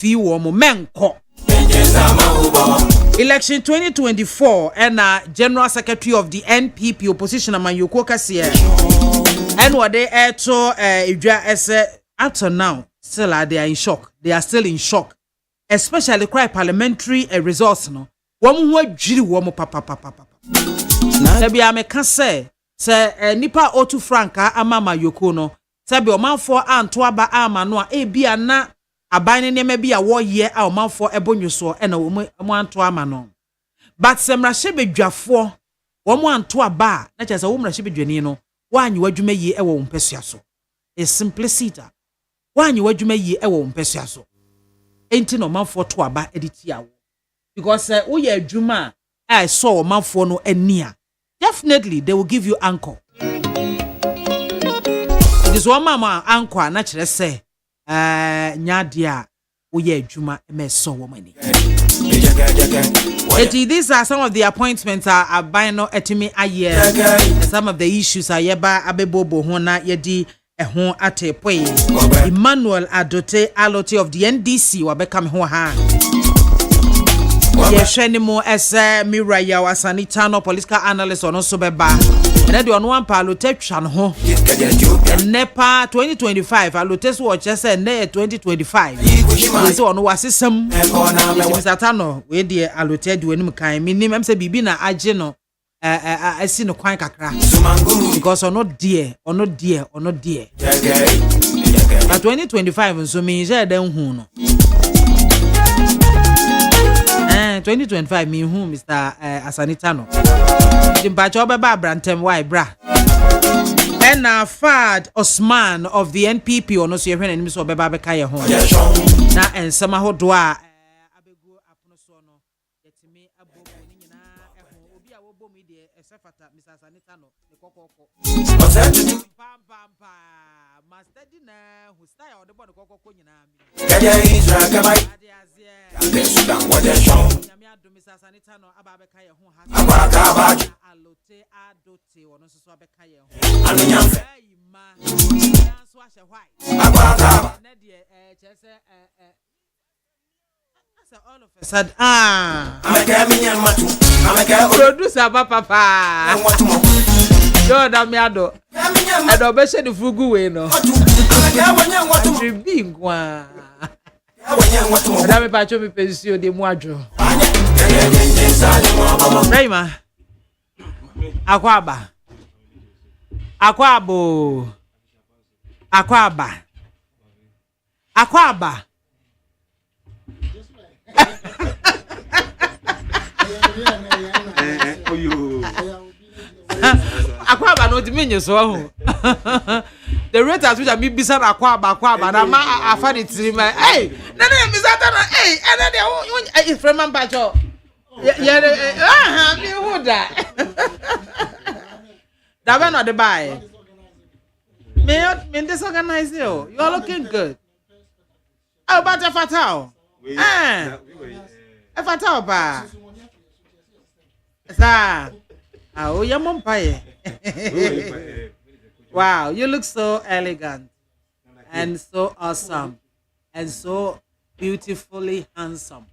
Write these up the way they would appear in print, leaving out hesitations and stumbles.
fi wo mo menko election 2024 and general secretary of the NPP opposition Amanyoko Kase and what they to up to now still they are in shock. They are still in shock, especially cry parliamentary results no wo ho adwiri wo mo papa na bia me ka say nipa otu franka amama yoko no se be omanfo anto aba ama no a bia na aban ne me bia wo ye a omanfo ebonwuso e na wo mo anto ama no but semrahye bedwafo wo mo anto aba na chese wo mrahye bedwani no wanyi wadwuma yi e wo mpesua so is simplicity wanyi wadwuma yi e wo mpesua so enti no omanfo to aba editi awo because we are adwuma I saw omanfo no ania definitely they will give you anchor. It is one mama anchor na kire say nyadia we ye adwuma me so wo mani. These are some of the appointments are by no etimi aye. Some of the issues are yeba abebobo ho na yedi ho atepoi. Emmanuel Adote Alote of the NDC wa become ho ha. Yes, anymore as Mira Yawasanitano political analyst on also beba. And then one palotection ho. NEPA 2025. Alotes watch just say 2025. So on was system. Mr. Tano, we dear alloted when Mukai, minimum say bibina ageno. I see no quite kakra. Because or not dear, or not dear, or not dear. But 2025 so means then who 2025 me who Mr. Asanitano. Jimpacho baba brantem why bra. And Fad Osman of the NPP or no see when enemies of baba kaya home. Na and sama ho doa abegu aponosono yetimi abobo ni nyina obi a wo bom de esefata Mr. Asanitano ne kokoko. Pam pam pam master dina who style on the board kokoko nyina mi. Mr. Sanitano ababeka ye ho ha alote adote wono so abeka ye ho ma so ahye white na de chese all of a sudden producer papa yo da mi ado edo be she the fugu we no be ngwa da me pa cho mi pension de mu adwo Rayma Akwaba Akwabo Akwaba Akwaba Akwaba no di menye so ho the rate at which I be beside Akwaba na ma afani tirima hey na na misata na hey na de from Mpacho yeah me who that that not the buy me disorganize you are looking good. How about a fatal a fatal ba sa oh your mom pie. Wow, you look so elegant and so awesome and so beautifully handsome.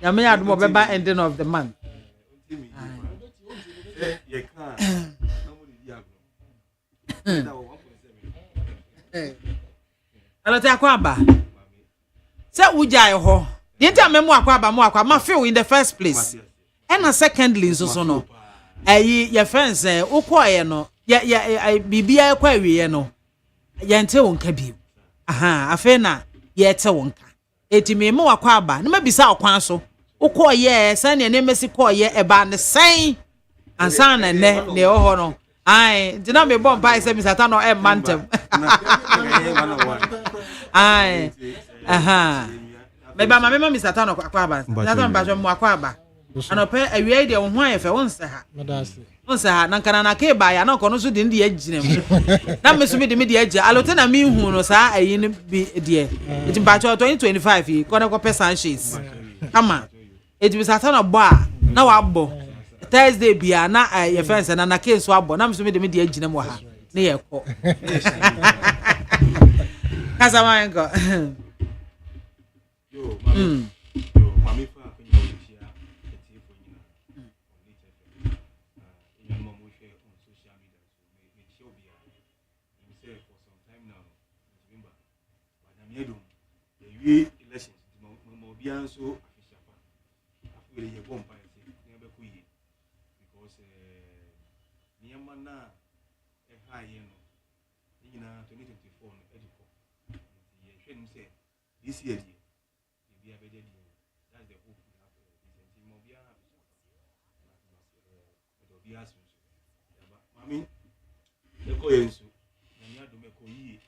Yami had more by ending of the month. Hello, Akwaba. Say Ujai ho. Didn't I memo Akwaba ma feel in the first place. And secondly, so no. Your friends say, Okoye no. Ya bibia kwa wiye no yente wonka bi afa na yete wonka etime me wakwa aba na mabisa okwan so ukoye san ne mesi koye eba ne sen ansan na ne oho no ai dina me bom pai se misata no e mantem ai me ba ma misata no akwa aba misata ba jo mo akwa aba anope awie de wo ho ayefe wonse ha onsa na nkana na ke ba ya na kono so de ndi aginem na mesumi de me de agi alote na mi hu no sa ayi ne bi de eti mpacho 2025 kono ko person sheets ama eti bi sata na bo a na wa bo Thursday bia na your friends na case so abo na me so me de agina mo ha na ye ko kasa man go yo mami fa ko nyo chia eti fo nyina in your mom we share on social media so me show bia we say for some time now remember madam yedo the elections mo bia so afisha fa afure ye bomba ese ne be ko yi because niama na e ha ye no nyina 2024 no ediko ye hwenu say this year that's the hope we have recently mobia obia so mami e ko yensu na nya do me ko yi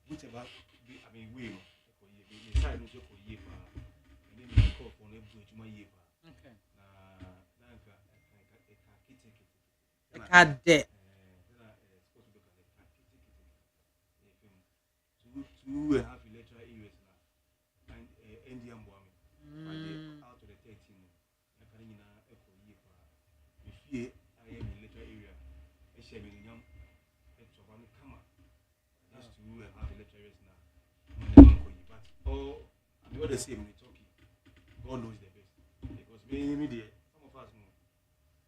whichever be I mean we no ko yi be side no ko yi pa and then me call for no bu ejuma yi pa okay na nka ka de two and a half electoral areas now and Indian boy out of the 13 I can in a echo year if ye I am in electoral area a shabby young extra come just two and a half electoral areas now but oh I'm not the same in talking God knows the best because me some of us know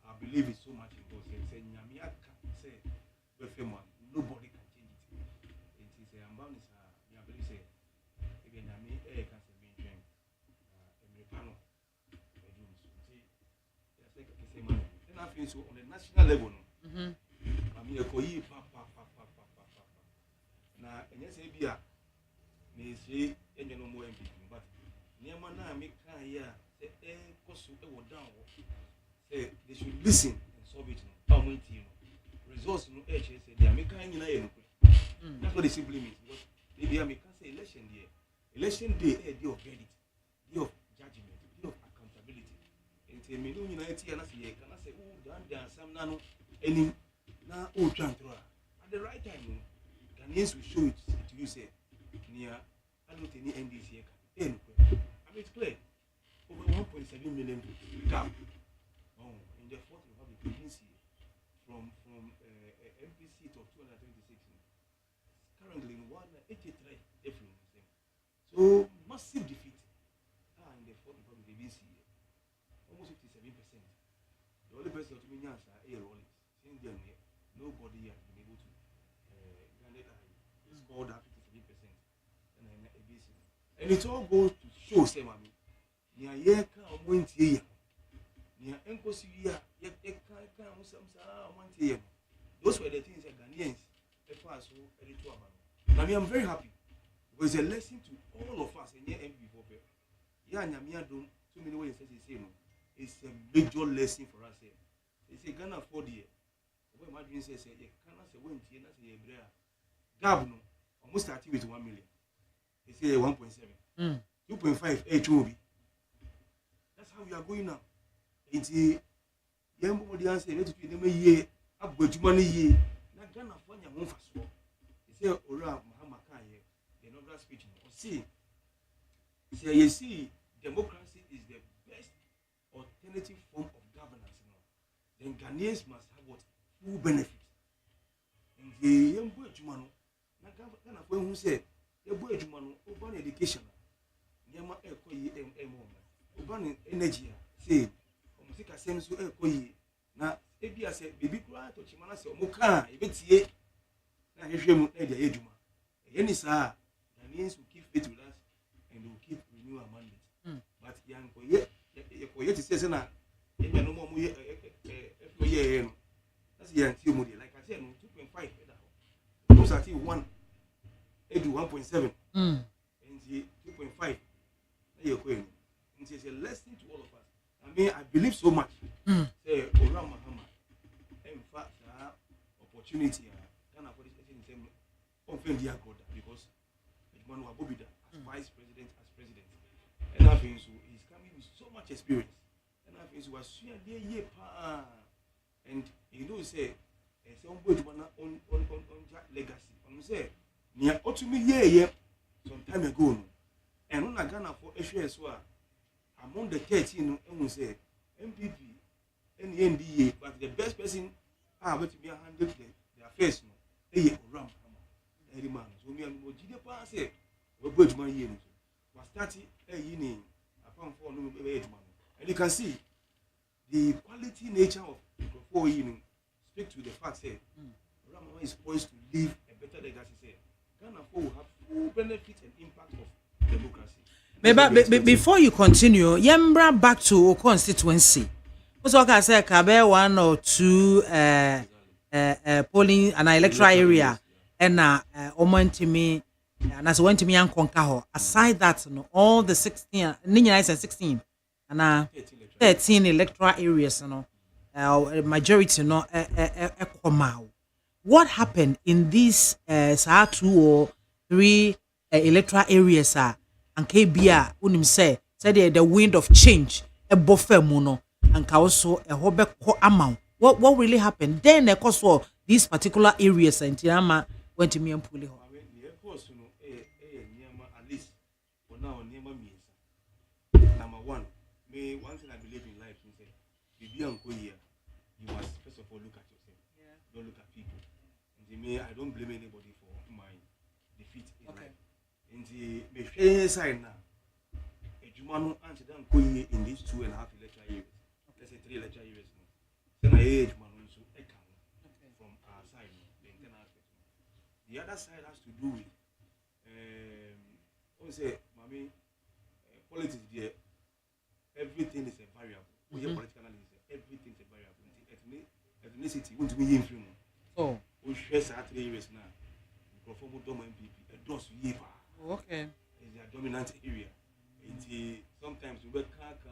I believe it's so much in God say Nyamiaka say nobody can change it it is a bound say again I mean can say maintain Americano see that's like say man then I feel so on the national level no I mean ko yi pa na enye say bia me say enye no mo MP but niam na me kan here say koso e wo down say they should listen and solve it no how many team results no say they make kan nyina ye no that's what it simply means because maybe I can say election day a day of verdict, day of judgment, day of accountability. And say me no unity and say can I say dan some nano any na at the right time Ghanaians will show it to you say near I don't any NDC I mean it's clear over 1.7 million gap in the fourth republic from MPC to 226 currently in 183 influence. So massive defeat. In the fourth republic ABC almost 57%. The only person to me is Rollins. Since then nobody has been able to score that 57% and ABC. And it all goes to show say mami near year can went here. Near Enkosi year can some those were the things that Ghanaians I mean, I'm very happy because it's a lesson to all of us. And here, MB4, yeah, Nyamiadum, so many ways as say no, it's a major lesson for us here. They say Ghana 4 years. What my dream says, you cannot say when Tina say a brea. Gabno almost starting with 1 million. They say 1.7, 2.5, 8 will be. That's how we are going now. It's a young body answer to them a year, upward to money year. Not Ghana for your own fast. Say Ora Mahamaka here, the inaugural speech. See, you see, democracy is the best alternative form of governance. Then Ghanaians must have what full benefit. And the young boy Jumano, Ghana for who said, the boy Jumano, urban education, Yama Ekoyi urban energy, say, Omusika Semsu Ekoyi. Now, if you say, baby, cry to Chimana, say, Moka, if it's here. Any sir, Ghanaians will keep faith with us and will keep renew our mandate. But young Koyet says, no more that's the anti moody. Like I said, 2.5. Those are 1 to 1.7 and the 2.5. And it's a lesson to all of us. I mean, I believe so much. Say, Ora Mahama, in fact, opportunity. Because man Wabobida as vice president, as president, and I think so he's coming with so much experience, and I think so was and you know say some boy on legacy. Say near ultimately some time ago, and on Ghana for a share among the 13 and we say MPP any NDA, but the best person going to be handle the affairs. No, Ram, every man. So me and Mojide pass it. We go to my year. We started a year. Upon for no man. And you can see the quality nature of the years speak to the fact that Ram is poised to live a better legacy. Say Ghana will have full benefit and impact of democracy. Before you continue, yembra back to constituency. Also, I say Kabe 1 or 2 polling an electoral area, and Omantimi, and as went to me and Concaho. Aside that, no, all the 16, 16, and 13 electoral areas, majority, what happened in these 2 or 3 electoral areas? And KBA, unim say the wind of change, a buffer mono, and also a hobe ko amount. What really happened? Then the cost for these particular areas and Tiama went to me and pull it. At least for now, number one, one thing I believe in life is that you must first of all look at yourself. Yeah. Don't look at people. And I don't blame anybody for my defeat in life. In the side now, a Jumano answer them in these 2.5 electoral years. Let's say 3 electoral years now. Then I age man also from our side, the internal aspect. The other side has to do with say, Mommy, politics there, everything is a variable. We have political analysis, everything is a variable. Ethnicity, won't be in film. Oh, we share 3 years now. We perform with MPP, a dose year. Okay. It's a dominant area. Sometimes we work factor,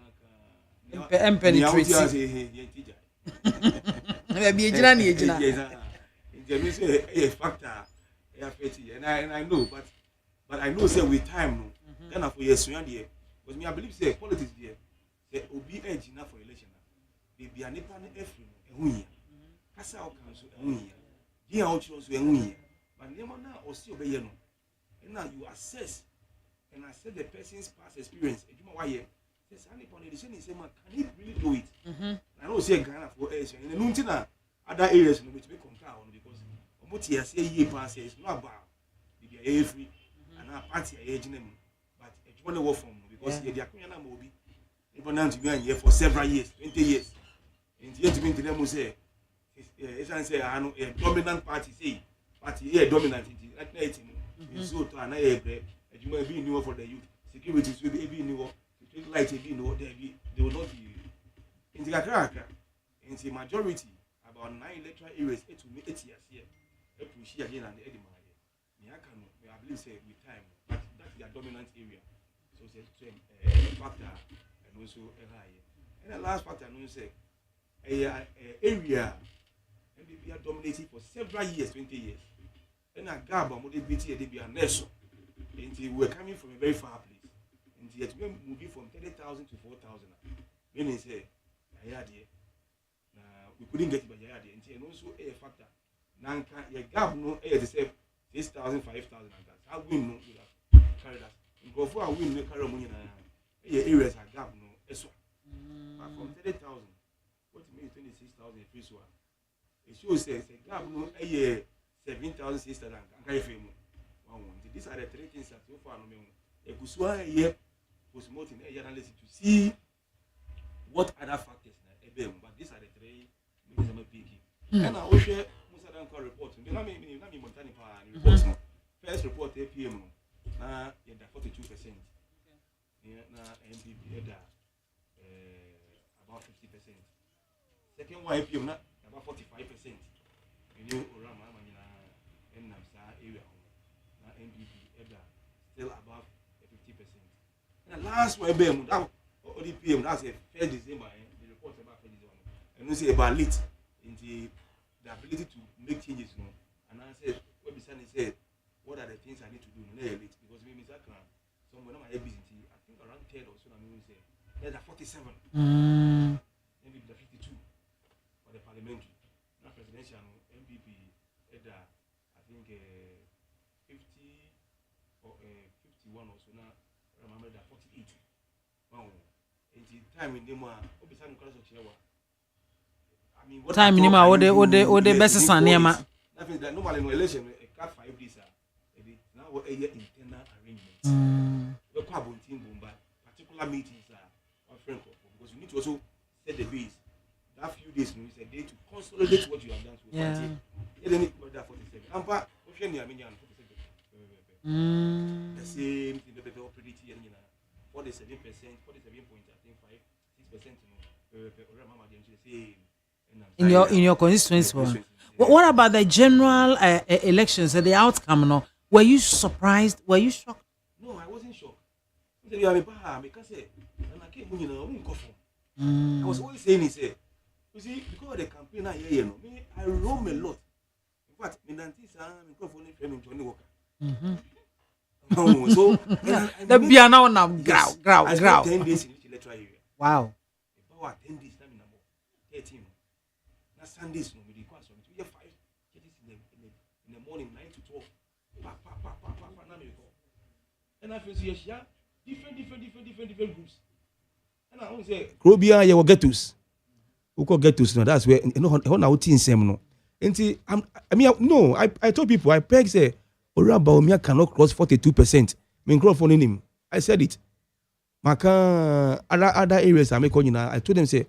and I know, but I know say with time, no, Ghana for years, because me I believe say politics there, say obi edge enough for election. Baby, a nipa ne efri no ehun ya. Kasa o kan so ehun ya. Di a o chiro so ehun ya. But nema na o si obeye no. And now you assess the person's past experience. Ejuma wa ye. Say sa nipa no dey say man, can he really do it? I know say Ghana for election. And no ntina other areas no be to be compare on because omuti say ye pass is not about the every and our party agent but ejuma no work from because they are kunya na mo obi. Even to be here for several years, 20 years. And yet to be to them say, a dominant party say, party here dominant at night. So to an you may be new for the youth. Security will be new, street light will be new, they will not be in the Akaraka. In the majority, about 9 electoral areas, 8 to 8 years here. Push again and the Edinburgh. I believe say with time, but that's their dominant area. So it's a factor. Also and the last factor I know say area and they are dominated for several years, 20 years. And a gap on the BT they be a nation. And we're coming from a very far place. And yet we're moving from 30,000 to 4,000. Meaning say we couldn't get it by Yadi and also a factor. Nanka a gap no air to say 6,000, 5,000 and that. How we know we have carried us. Go for a win no carry money areas are gap no eso. But from 30,000, what means 26,000 free so. It shows says a gap no 7,000 sisters and carry fame. These are the 3 things that so far no me. A kuswa here was promoting a journalist to see what other factors but these are the 3 things I'm picking. And I will share most of them call reports. Let me Montana reports. First report APM na 42%. MPP about 50%. Second one APM about 45%. You know, Orama and Namsa area. Now MPP still above 50%. And the last one APM that ODPM that's a 1st December. The report about 1st December. And we say about lit in the ability to make changes. You know, and I said, what Bisani said, what are the things I need to do? Because we miss that can someone of my busy. Around 10 or so, I mean, say, there's a 47, maybe the 52 for the parliamentary. Now, presidential MPP, I think 50 or 51 or so. Now, remember that 48. Wow, and the time in the one, Obisani Class of Chewa, time ni ma ode best sanema. Nothing that normally no election a cat 5 days now what a internal arrangements. The carbon team bomba particular meetings are friend because you need to also set the base. That few days is a day to consolidate what you have done to party. You don't need to that 47. I'm back. Ocean I mean 47. The same thing the operating and 47%, 47.5, 6% in your constituency. What about the general elections and the outcome? No, were you surprised? Were you shocked? No, I wasn't shocked. I was always saying it. You see, because of the campaign I roam a lot. In fact, so the piano now grow. 10 days in each electoral area. Wow. About 10 days, 13. Now Sundays, we require some 5 in the morning, 9 to 12. And I feel different groups. And I want to say, Krobia, you will get us. Who could get us? No, that's where how team same no. I told people I peg say Orabaomia cannot cross 42%. Microphone him. I said it. Maka other areas I make I told them say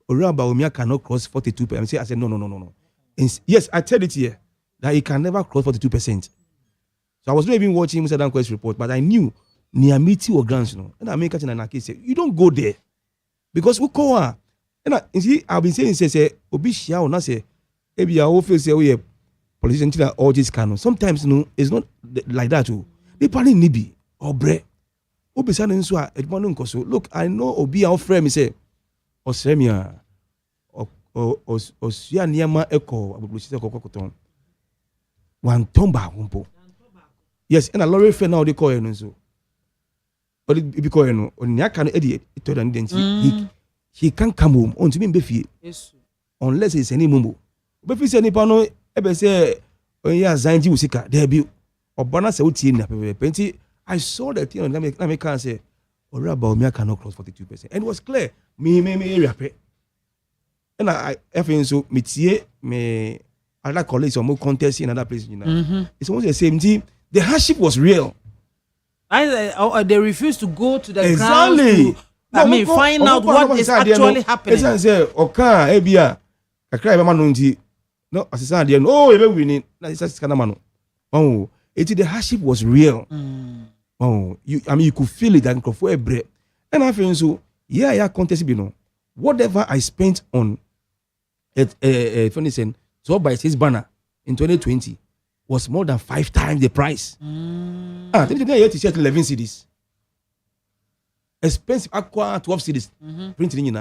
Orabaomia cannot cross 42%. I said no. And yes, I tell it here that he can never cross 42%. So I was not even watching Mr. Danquest's report, but I knew near Miti or Grants, and I make it in an case say you don't go there because who call her? And I've been saying say Obishia or not say maybe I will feel say we politicians all this kind. Sometimes it's not like that too. They probably nibi or bre. Obisa nso a edmanu nkoso. Look, I know obi a ofre me say osremia osia niama eko abubusise kokokoton. Wan tomba humpo. Yes, and a lorry fair now they call you so. But it be call you on ya can edit to identity. He can't come home on to me befi. Yes. Unless it's any mumbo. Befi say nipa no ebe say oya zanji usika there be obana say uti na penti. I saw that thing on let can say Orabaomia cannot cross 42%. And it was clear. Me area pe. And I feel so me other colleagues or more contest in other places, It's almost the same thing. The hardship was real. They refused to go to the exactly. ground find out what is actually happening. It's say, okay, ebia, kakra eba manunti. No, assistant there. Oh, ebe winning. Na it's kana manu. Oh, the hardship was real. Oh, you could feel it and for a break. And I feel so. Yeah, contest be no. Whatever I spent on it, so by his banner in 2020 was more than 5 times the price. Today t-shirt 11 cedis. Expensive aqua 12 cedis. Printing in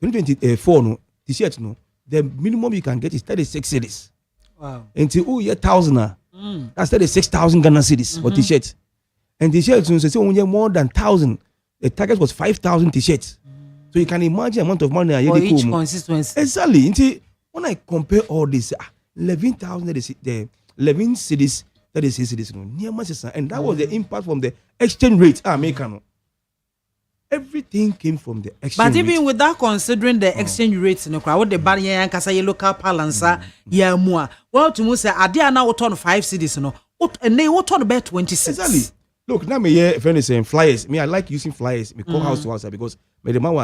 2024 no t-shirt no. The minimum you can get is 36 cedis. Wow. Until 1,000. That's 36,000 Ghana cedis for t-shirt. And t-shirts so say only more than 1,000. The target was 5,000 t-shirts. So you can imagine the amount of money I for each consistency. Exactly. Until when I compare all this, 11,000 the 11 cities, 36 cities, and that was the impact from the exchange rate. American. Everything came from the exchange rate. But even without considering the exchange rates, what the barrier and kasa local balancer, yeah, more. Well, to me say, I dare now turn 5 cities, and they will turn about 26. Exactly. Look, now me here, friend is saying flyers. Me, I like using flyers. Me call house to house because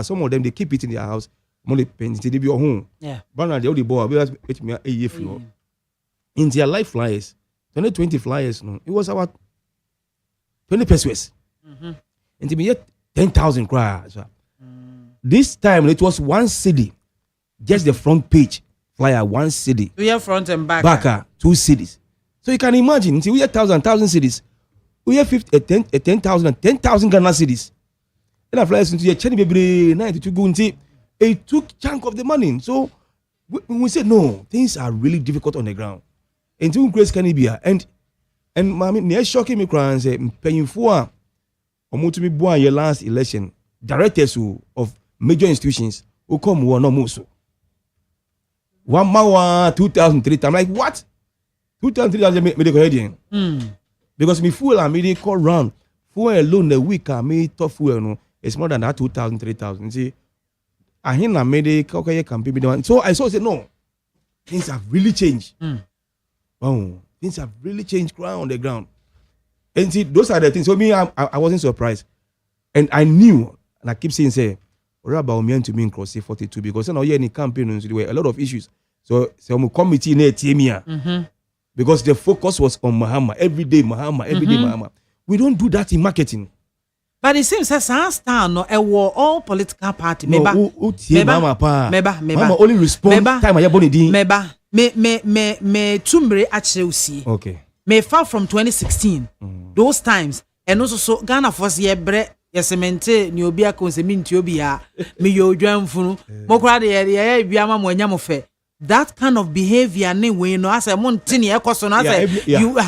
some of them they keep it in their house. Money pens, they be your home. Yeah. But they only bought a year floor. In their life flyers, 2020 flyers, it was about 20 pesos. And to me, 10,000 crowds. This time it was 1 city, just the front page flyer, 1 city. 2 year front and back. Backer, 2 cities. So you can imagine, we have 1,000 cities. We have 10,000 Ghana cities. And I flyers into your Chinese baby 92 go into a took chunk of the money. So when we said no, things are really difficult on the ground. And two grace can be and mommy near shocking me cry and say paying for or to be born your last election. Directors of major institutions who come one no more so. 1 hour 2,003 times. Like what? 2,003 medical heading. Because me fuel and me call round. Fuel alone the week I made tough fuel no. It's more than that 2,000, 3,000. See, I hear na made a campaign. So I saw say no, things have really changed. Oh, things have really changed ground on the ground. And see, those are the things. So me, I wasn't surprised, and I knew, and I keep saying say, what about me to me in cross 42 because now here in the campaign there were a lot of issues. So I'm committee near Timia because the focus was on Mahama every day, Mahama. We don't do that in marketing. But it seems that Star no all political party. Meba only respond time I born in. Meba me tumbre actually. Okay. Me far from 2016. Those times and also so Ghana for ye bre yesemente ni obi akonsemi nti obi a me yo dwanfunu mokra de ye biama mo anyam fe. That kind of behavior ne we no as a montini ekoso no as you it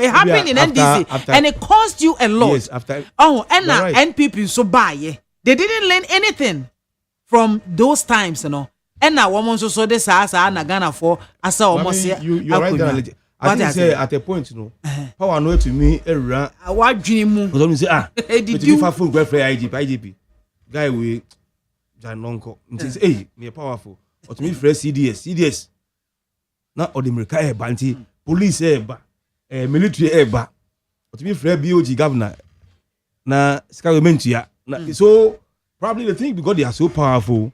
happened in NDC after, and it cost you a lot. Yes, after and NPP so buy they didn't learn anything from those times, you know. And now woman so this as na Ghana for as almost you right. I think say at a point, you know, power no to me era. What dream mu? Because say did you for full welfare IGP guy we Janonko. Hey, me powerful. But me fresh CDS. Now or the America banti police military but me fresh BOG governor. Na government ya. So probably the thing because they are so powerful,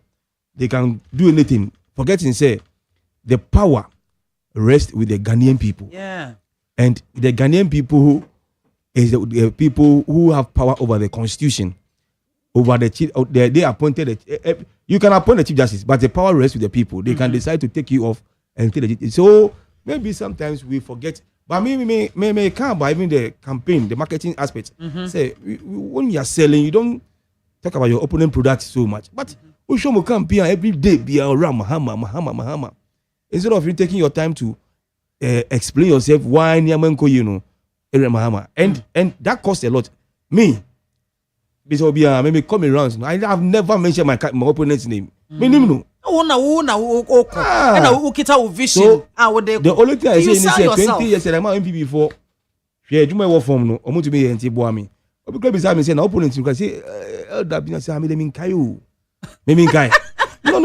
they can do anything. Forgetting say the power rests with the Ghanaian people. Yeah. And the Ghanaian people who is the people who have power over the constitution, over the chief. They appointed. You can appoint the chief justice, but the power rests with the people. They can decide to take you off and take the. So maybe sometimes we forget. But me can't by even the campaign, the marketing aspect. Say when you are selling, you don't talk about your opponent product so much. But we show more campaign every day. Be around Mahama. Instead of you taking your time to explain yourself why Niamenko, you know, Mahama, and that costs a lot. Me, this will be maybe coming around. I have never mentioned my opponent's name. Me no. Vision. So, the only thing I say is 20 years I'm MP before. Yeah, you may work from no. I'm to be anti boami. Because beside me say na opponent you can say that be say me mean kayo. Me mean kai. No.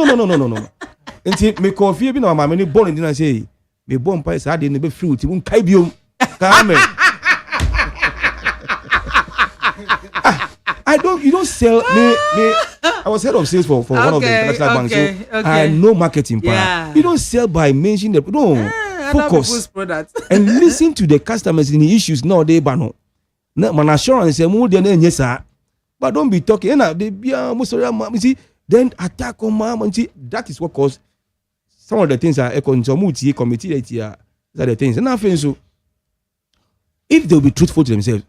Nti me coffee bi na ma me born din say me born pa say dey no be fruit won kai biom. Come you don't sell me. I was head of sales for one of the international banks. So I know marketing power. Yeah. You don't sell by mentioning the focus and listen to the customers in the issues nowadays. But man assurance say more than any sir. But don't be talking. They be see then attack on mom. See that is what caused some of the things are committee that are the things. And I feel so. If they'll be truthful to themselves,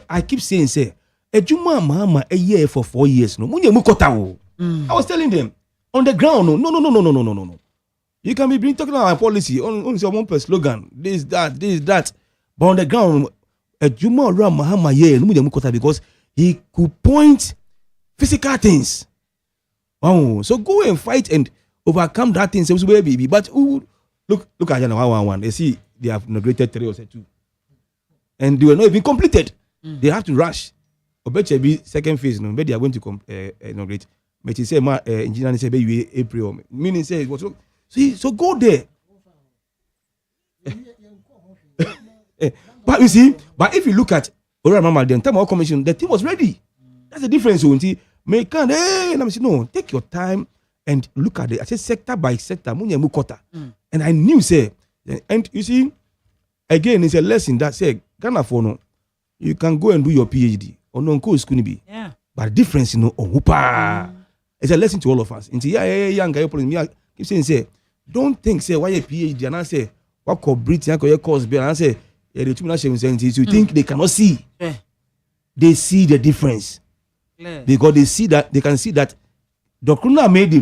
I keep saying say. Ejuma Mahama a year for 4 years. No, I was telling them on the ground. No. You can be talking about policy on your one per slogan. This, that. But on the ground, Ejuma Mahama yeah, because he could point physical things. Oh, so go and fight and overcome that thing. Baby, but look at Jana 111. They see they have inaugurated 3 or 2, and they were not even completed. They have to rush. Be second phase, no, but they are going to inaugurate. But he said, engineer said, "Baby, April." Meaning, say, so go there. But you see, but if you look at the time of commission, the team was ready. That's the difference. No, take your time and look at it. I said sector by sector, and I knew, say, and you see, again, it's a lesson that say Ghana for no, you can go and do your PhD. Or no is going to be. Yeah. But the difference, it's a lesson to all of us. Into young guy, I keep saying, say, don't think, say, why a PhD, and I say, what could Britain, your course be, and I say, yeah, the 2 nations, you think they cannot see. Yeah. They see the difference. Yeah. Because they can see that the Kuna made,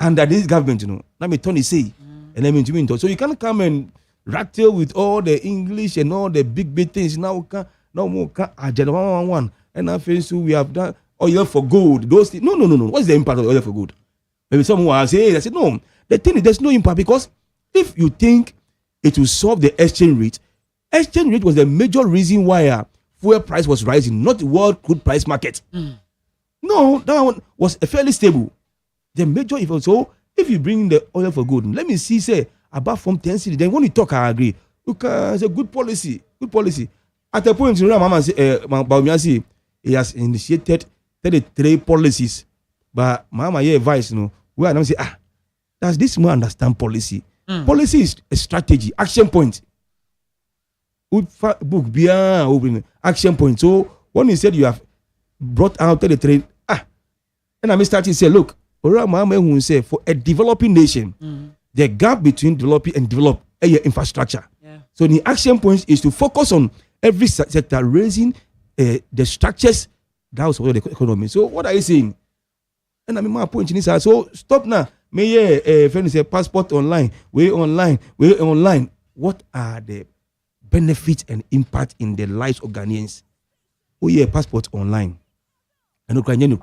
and that this government, let me Tony say, and let me to me. So you can't come and rattle with all the English and all the big things now. No more agenda 111, and I feel so we have done oil for gold. Those things. No. What's the impact of oil for gold? Maybe someone will say, I said, no. The thing is, there's no impact because if you think it will solve the exchange rate was the major reason why fuel price was rising, not the world crude price market. No, that one was fairly stable. The major event. So if you bring the oil for good, let me see, say, above from 10 cities, then when you talk, I agree. It's a good policy. Good policy. At a point, Mama say, he has initiated 33 policies. But Mama, yeah, advice, where I say, does this man understand policy? Policy is a strategy, action point. Book beyond action point. So when you said you have brought out 33, and I started to say, look, who say for a developing nation, the gap between developing and develop infrastructure. Yeah. So the action point is to focus on every sector, raising the structures that will support the economy. So what are you saying? And I mean, my point is, so stop now. May friend say passport online, way online. What are the benefits and impact in the lives of Ghanaians? Oh yeah, passport online. And Ukrainian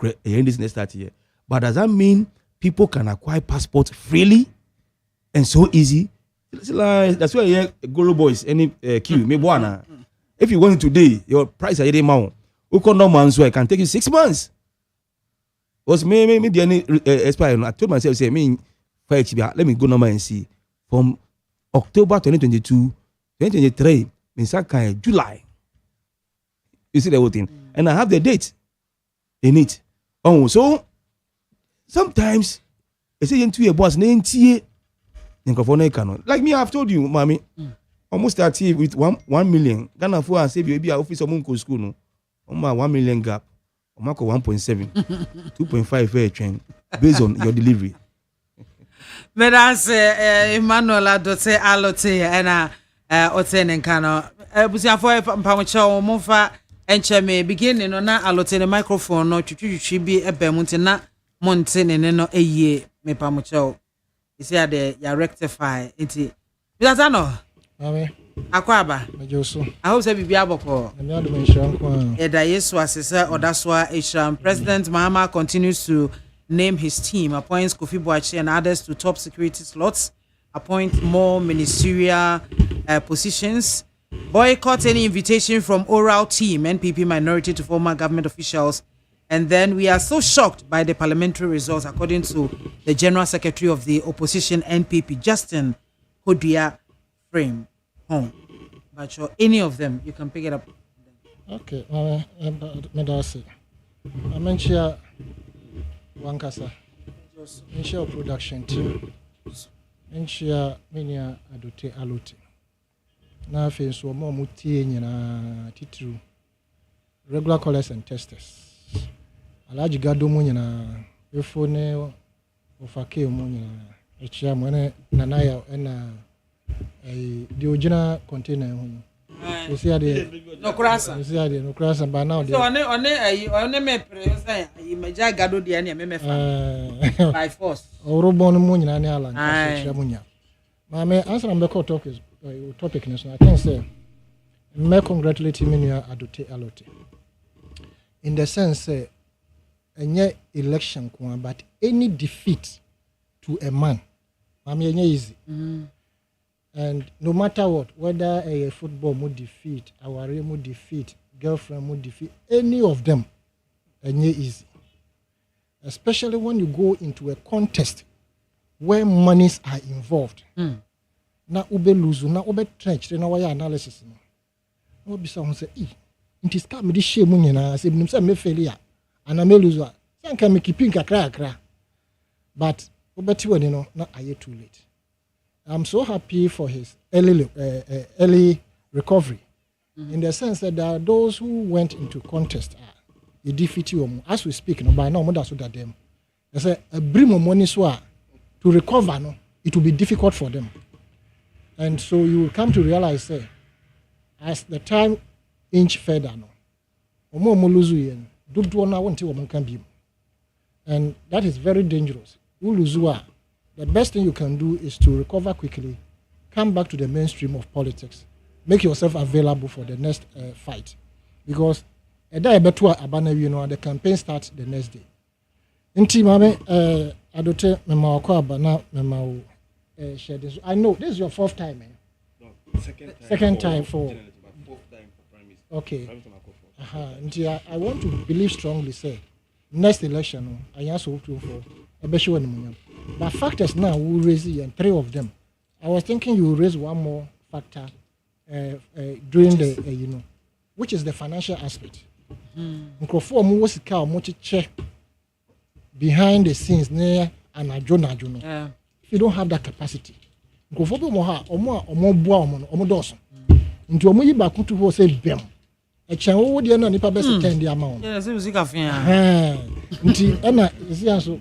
this next start here. But does that mean people can acquire passports freely and so easy? That's why yeah, Guru boys any queue me buana. If you want it today, your price are more. No man so I can take you 6 months. Was me the any expire. I told myself say me let me go number and see from October 2022, 2023, in July. You see the whole thing, and I have the date in it. Oh, so sometimes I say into your boss name like me, I've told you, mommy, almost start with 1 million. Ghana for and save you be office of Munko school, no. 1 million gap. 1.7, 2.5 fair train based on your delivery. But that's Emmanuel Adote Alote and Oten and Kano. Busia for Pamucho Mofa and Chame beginning on that Alote the microphone, no to be a Bemuntina Mountain and no a year, me Pamucho. You see, they rectify it. Because I know. Akwaba. I hope be able to. President Mahama continues to name his team, appoints Kofi Boachi and others to top security slots, appoint more ministerial positions, boycott any invitation from oral team, NPP minority to former government officials. And then we are so shocked by the parliamentary results, according to the General Secretary of the Opposition NPP, Justin Hodia Frame. Home, but any of them you can pick it up. Okay, Medasi. I mentioned Wankasa. Mentioned production team. Mentioned many adote alote. Na fe so mo mutie nyina titru regular callers and testers. Alaji gado mo nyina efo ne ofake mo nyina echia mo ne nanaya na the original container. You see no crasa. You see no crasa, but now so on me say you may just gado the any me by force. Orobon mo nyina ne ala nka munya. Ma me answer am be call topic next. I can say me congratulate me adote alote. In the sense say any election but any defeat to a man, I mean easy. And no matter what, whether a football would defeat, our would defeat, girlfriend would defeat, any of them, and easy. Especially when you go into a contest where monies are involved. Na ube luzu, na ube trench, na waya analysis. No be someone say, it is come this shame na say me failure, and I may lose. Some can make pink a crack. But ube tiwa na aye too late. I'm so happy for his early recovery, in the sense that there are those who went into contest. He defeated them. As we speak, by now, that's what them. They say a brim of money to recover. No, it will be difficult for them, and so you will come to realize, as the time inch further, and that is very dangerous. The best thing you can do is to recover quickly, come back to the mainstream of politics, make yourself available for the next fight. Because the campaign starts the next day. I know this is your fourth time. No, second time for. Fourth time for Prime Minister. Okay. I want to believe strongly, say, next election no anya so to for ebehwe animunyam but factors now we raise and 3 of them I was thinking you will raise one more factor during the which is the financial aspect nkrofo mo wo sika mo cheche behind the scenes near an ajonajo no if you don't have that capacity nkrofo bi mo ha omo bua omo doso nti omo yi ba kutu ho say bem echen wo de na nipa be stand the amount yeah say sika fia nti na isi aso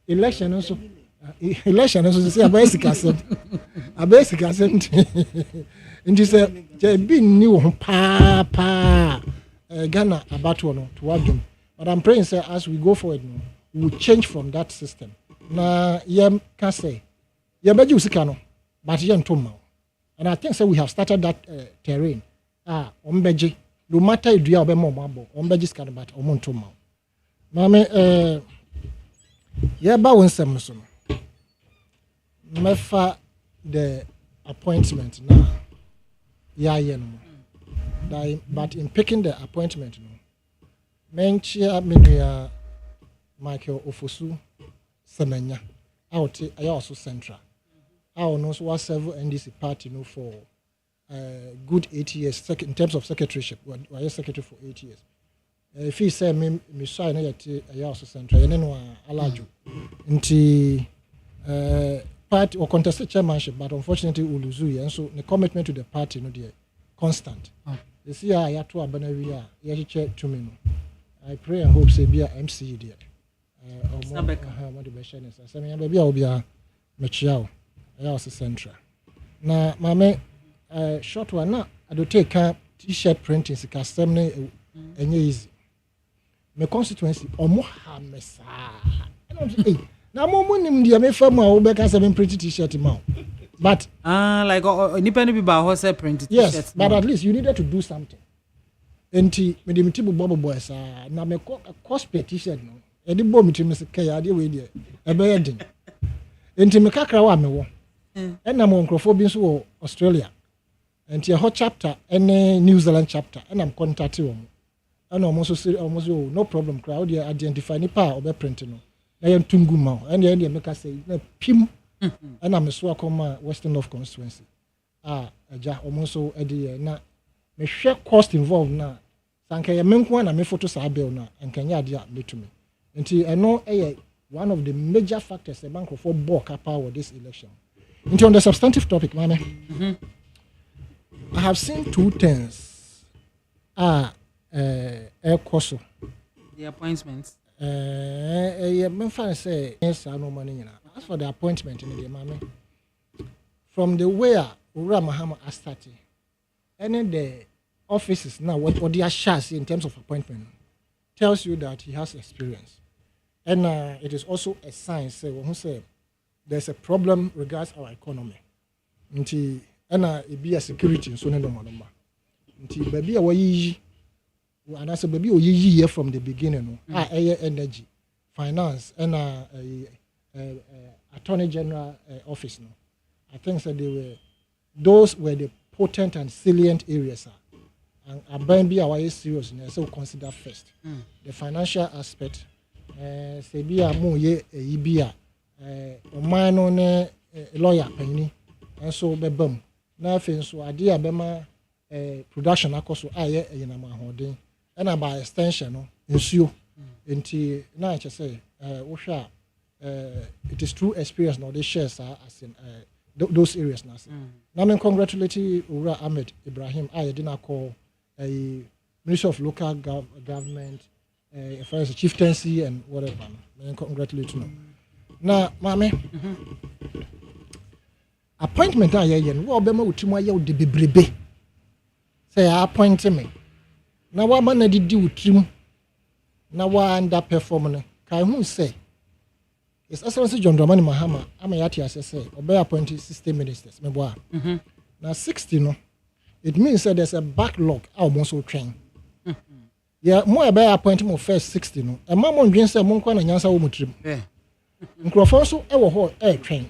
election so say abesika said nti say je bi ni wo pa Ghana about one to wadum but I'm praying say as we go forward no we will change from that system na yem can say beji usika no but yem to ma and I think say we have started that terrain ombeji no matter idua obema omabo ombeji sika but omonto ma mame ba wonsem so no mefa the appointment na no but in picking the appointment no menchia menua Michael Ofosu Semenya out also central I no so was serve NDC party no for good 8 years in terms of secretaryship we secretary for 8 years if he say me so na yet also central ene no alajo nti party or contested chairmanship but unfortunately we lose and so the commitment to the party no there constant this year I to abanawi a check to me I pray and hope say be a MC there what the best is say me baby obi a mechiao also central na mame short one na I do take t-shirt printing sika stem na enye easy me constituency omo ha mesa na mo nim dia me fam a wo be ka 7 print t-shirt ma but like independent people are also print t-shirt yes but at least you needed to do something enti me dem tibu bobo boys na me cosplay t-shirt no e di bo me tim se kai ade we dia e be yedin enti me kakra wa me wo na mo nkrofo bi nso wo Australia enti a hot chapter any New Zealand chapter and I'm contacting wo and almost no problem crowd dia identify ni pa obe print no na yem tungu ma and dia make say na pim and I'm so akoma Western North constituency aja almost e dey na me hwe cost involved na sanka ye menko na me photo sa bill na ankanya dia metumi nti eno one of the major factors the bank for bulk power this election into on the substantive topic mame I have seen 2 things koso the appointments me fan say yes no money nyina as for the appointment in the mame from the way Ura Mahama has started and the offices now what they are shares in terms of appointment tells you that he has experience and it is also a sign say when say there's a problem regards our economy nti it be a security so no number nti baby a wayi and as a baby oyi from the beginning no energy finance and attorney general office no I think that those were the potent and salient areas and aban bi a why serious na so consider first the financial aspect say bi a mo ye bi a o man no ne lawyer pani and so bebam na afen so ade a bema production akoso aye yina ma hoden and by extension no nsuo enti na I say wo hwa it is true experience no they share as in those areas na say na me congratulate Ura Ahmed Ibrahim I did not call a Minister of Local Government first chieftaincy and whatever me congratulate no na mame appointment aye no obema utimu aye de bebrebe say appoint me na wa ma na didi utimu na wa underperform no kai hu say His Excellency John Dramani Mahama amayati asese obey appointed 60 ministers me boa na 60 no it means that there's a backlog almost so train yeah mo obey appoint mo first 60 no e ma mo ndwen say mo nkwa na nyansa wo mutrim nkrofo so e wo ho train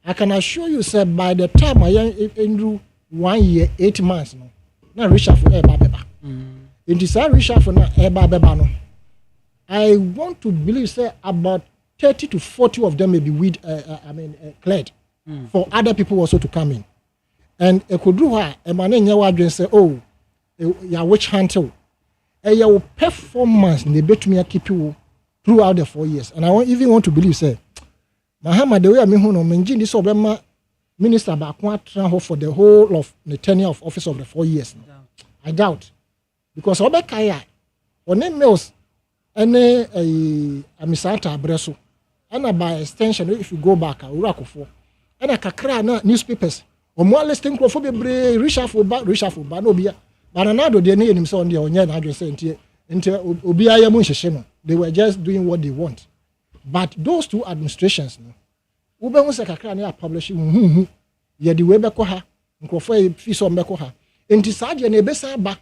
I can assure you say by the time I endru 1 year 8 months no na reshuffle baba in this reshuffle na baba no I want to believe say about 30 to 40 of them may be cleared for other people also to come in. And a could do her, a man in your say, oh, ya witch hunter. Your performance in the between keep you throughout the 4 years. And I even want to believe, say, Mahama, the way I mean, who no mention this Obama minister back for the whole of the tenure of office of the 4 years. I doubt. Because Obekaya, on name mills, any a misata abreso, and by extension, if you go back, a Urakofo, and a kakra newspapers, or more listing Crawford, reshuffle, but no beer. But another day, himself on the onion address until Obiaya Munshema. They were just doing what they want. But those two administrations, Uber was a kakra publishing, yeah, the Webekoha, and Crawford Fiso Mekoha. And Tisaja Nebesa back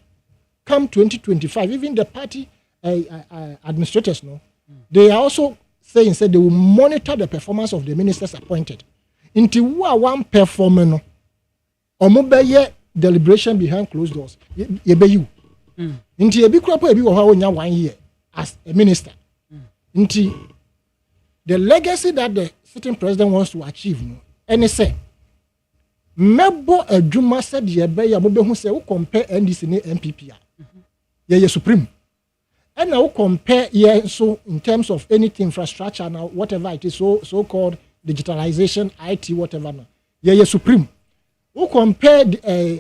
come 2025, even the party administrators, they are also saying they will monitor the performance of the ministers appointed. Until one performer, or mobile deliberation behind closed doors. You. Until you be crop, you will 1 year as a minister. Until the legacy that the sitting president wants to achieve, and they say, Mebo a Juma said, ye be ya mobe who say, who compare NDC and MPP. Ye supreme. And now compare ye so in terms of anything infrastructure now, whatever it is, so called digitalization, IT, whatever now. Ye supreme. Who compare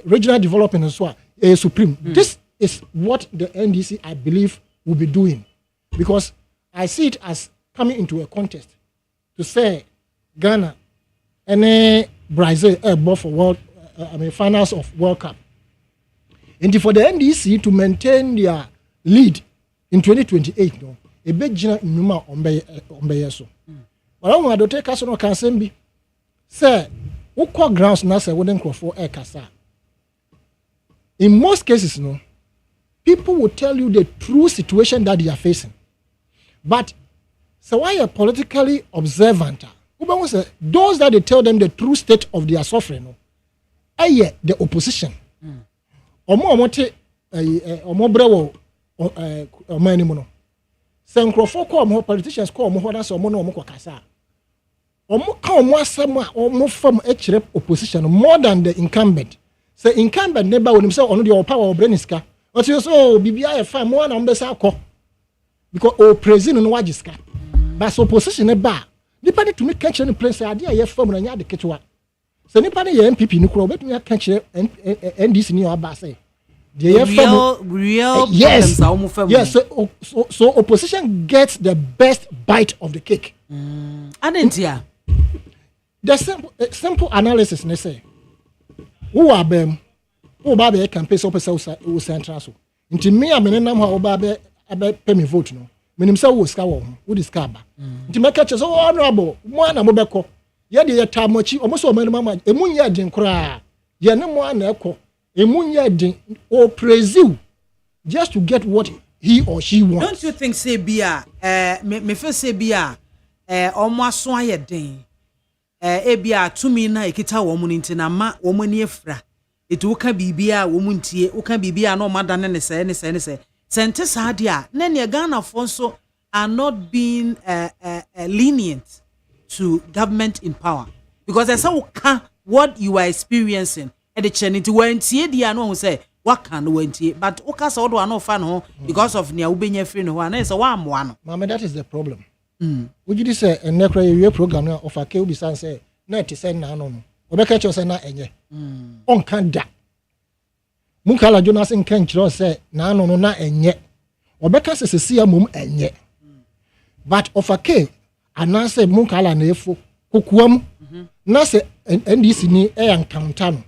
regional development as well, ye supreme. This is what the NDC, I believe, will be doing. Because I see it as coming into a contest to say Ghana and Brazil both for finals of World Cup. And for the NDC to maintain their lead in 2028, a big general number on so. But I want to take us on Kansembi. Say, what grounds Nasa wouldn't call for air casa. In most cases, people will tell you the true situation that they are facing. But so why a politically observant? Those that they tell them the true state of their suffering, the opposition. Politicians call opposition more than the incumbent. So incumbent never will himself on the power of Breniska. But you so BBI fam one on the because president no wajiska. But opposition a bar. Nipa to make catch any place idea ye form na the ketwa. So nipa ye MPP no kro bet me catch NDC ni aba say. Real yes. Yes, so opposition gets the best bite of the cake. Anentia. The simple analysis ne say. Who are them? Who ba be campaign so person o central so. Nti me amenenam ha oba be pay me vote no. Menim say wo ska wo diska ba. Nti make catch so honorable mo na mo beko. Ye de ye tamochi omo so manu mama emunye den kra. Ye ne mo na ekọ. Emunye den o praise you just to get what he or she wants. Don't you think say bia me feel say bia omo aso aye den ebia tumi na ekita wo mu nti na ma wo mu ne efra etu wo ka bibia wo mu ntie wo ka bibia na o madane ne se sente sadia na ne Ghana for so are not being lenient to government in power because there's how what you are experiencing at the chenity when tie dia no say what can wentie but o ka so do no fa no because of nia ubenya free no na say wa amoa no mama that is the problem. Would you say a necro program of a KUB say, no, it is no, Obeka chose na enye. On kanda. Munkala Jonas in Kenchro say, no, na enye. Obeka says a sea mum enye. But of a K, and I say Munkala nefo, Kukuam, Nase and NDC ni and Countano.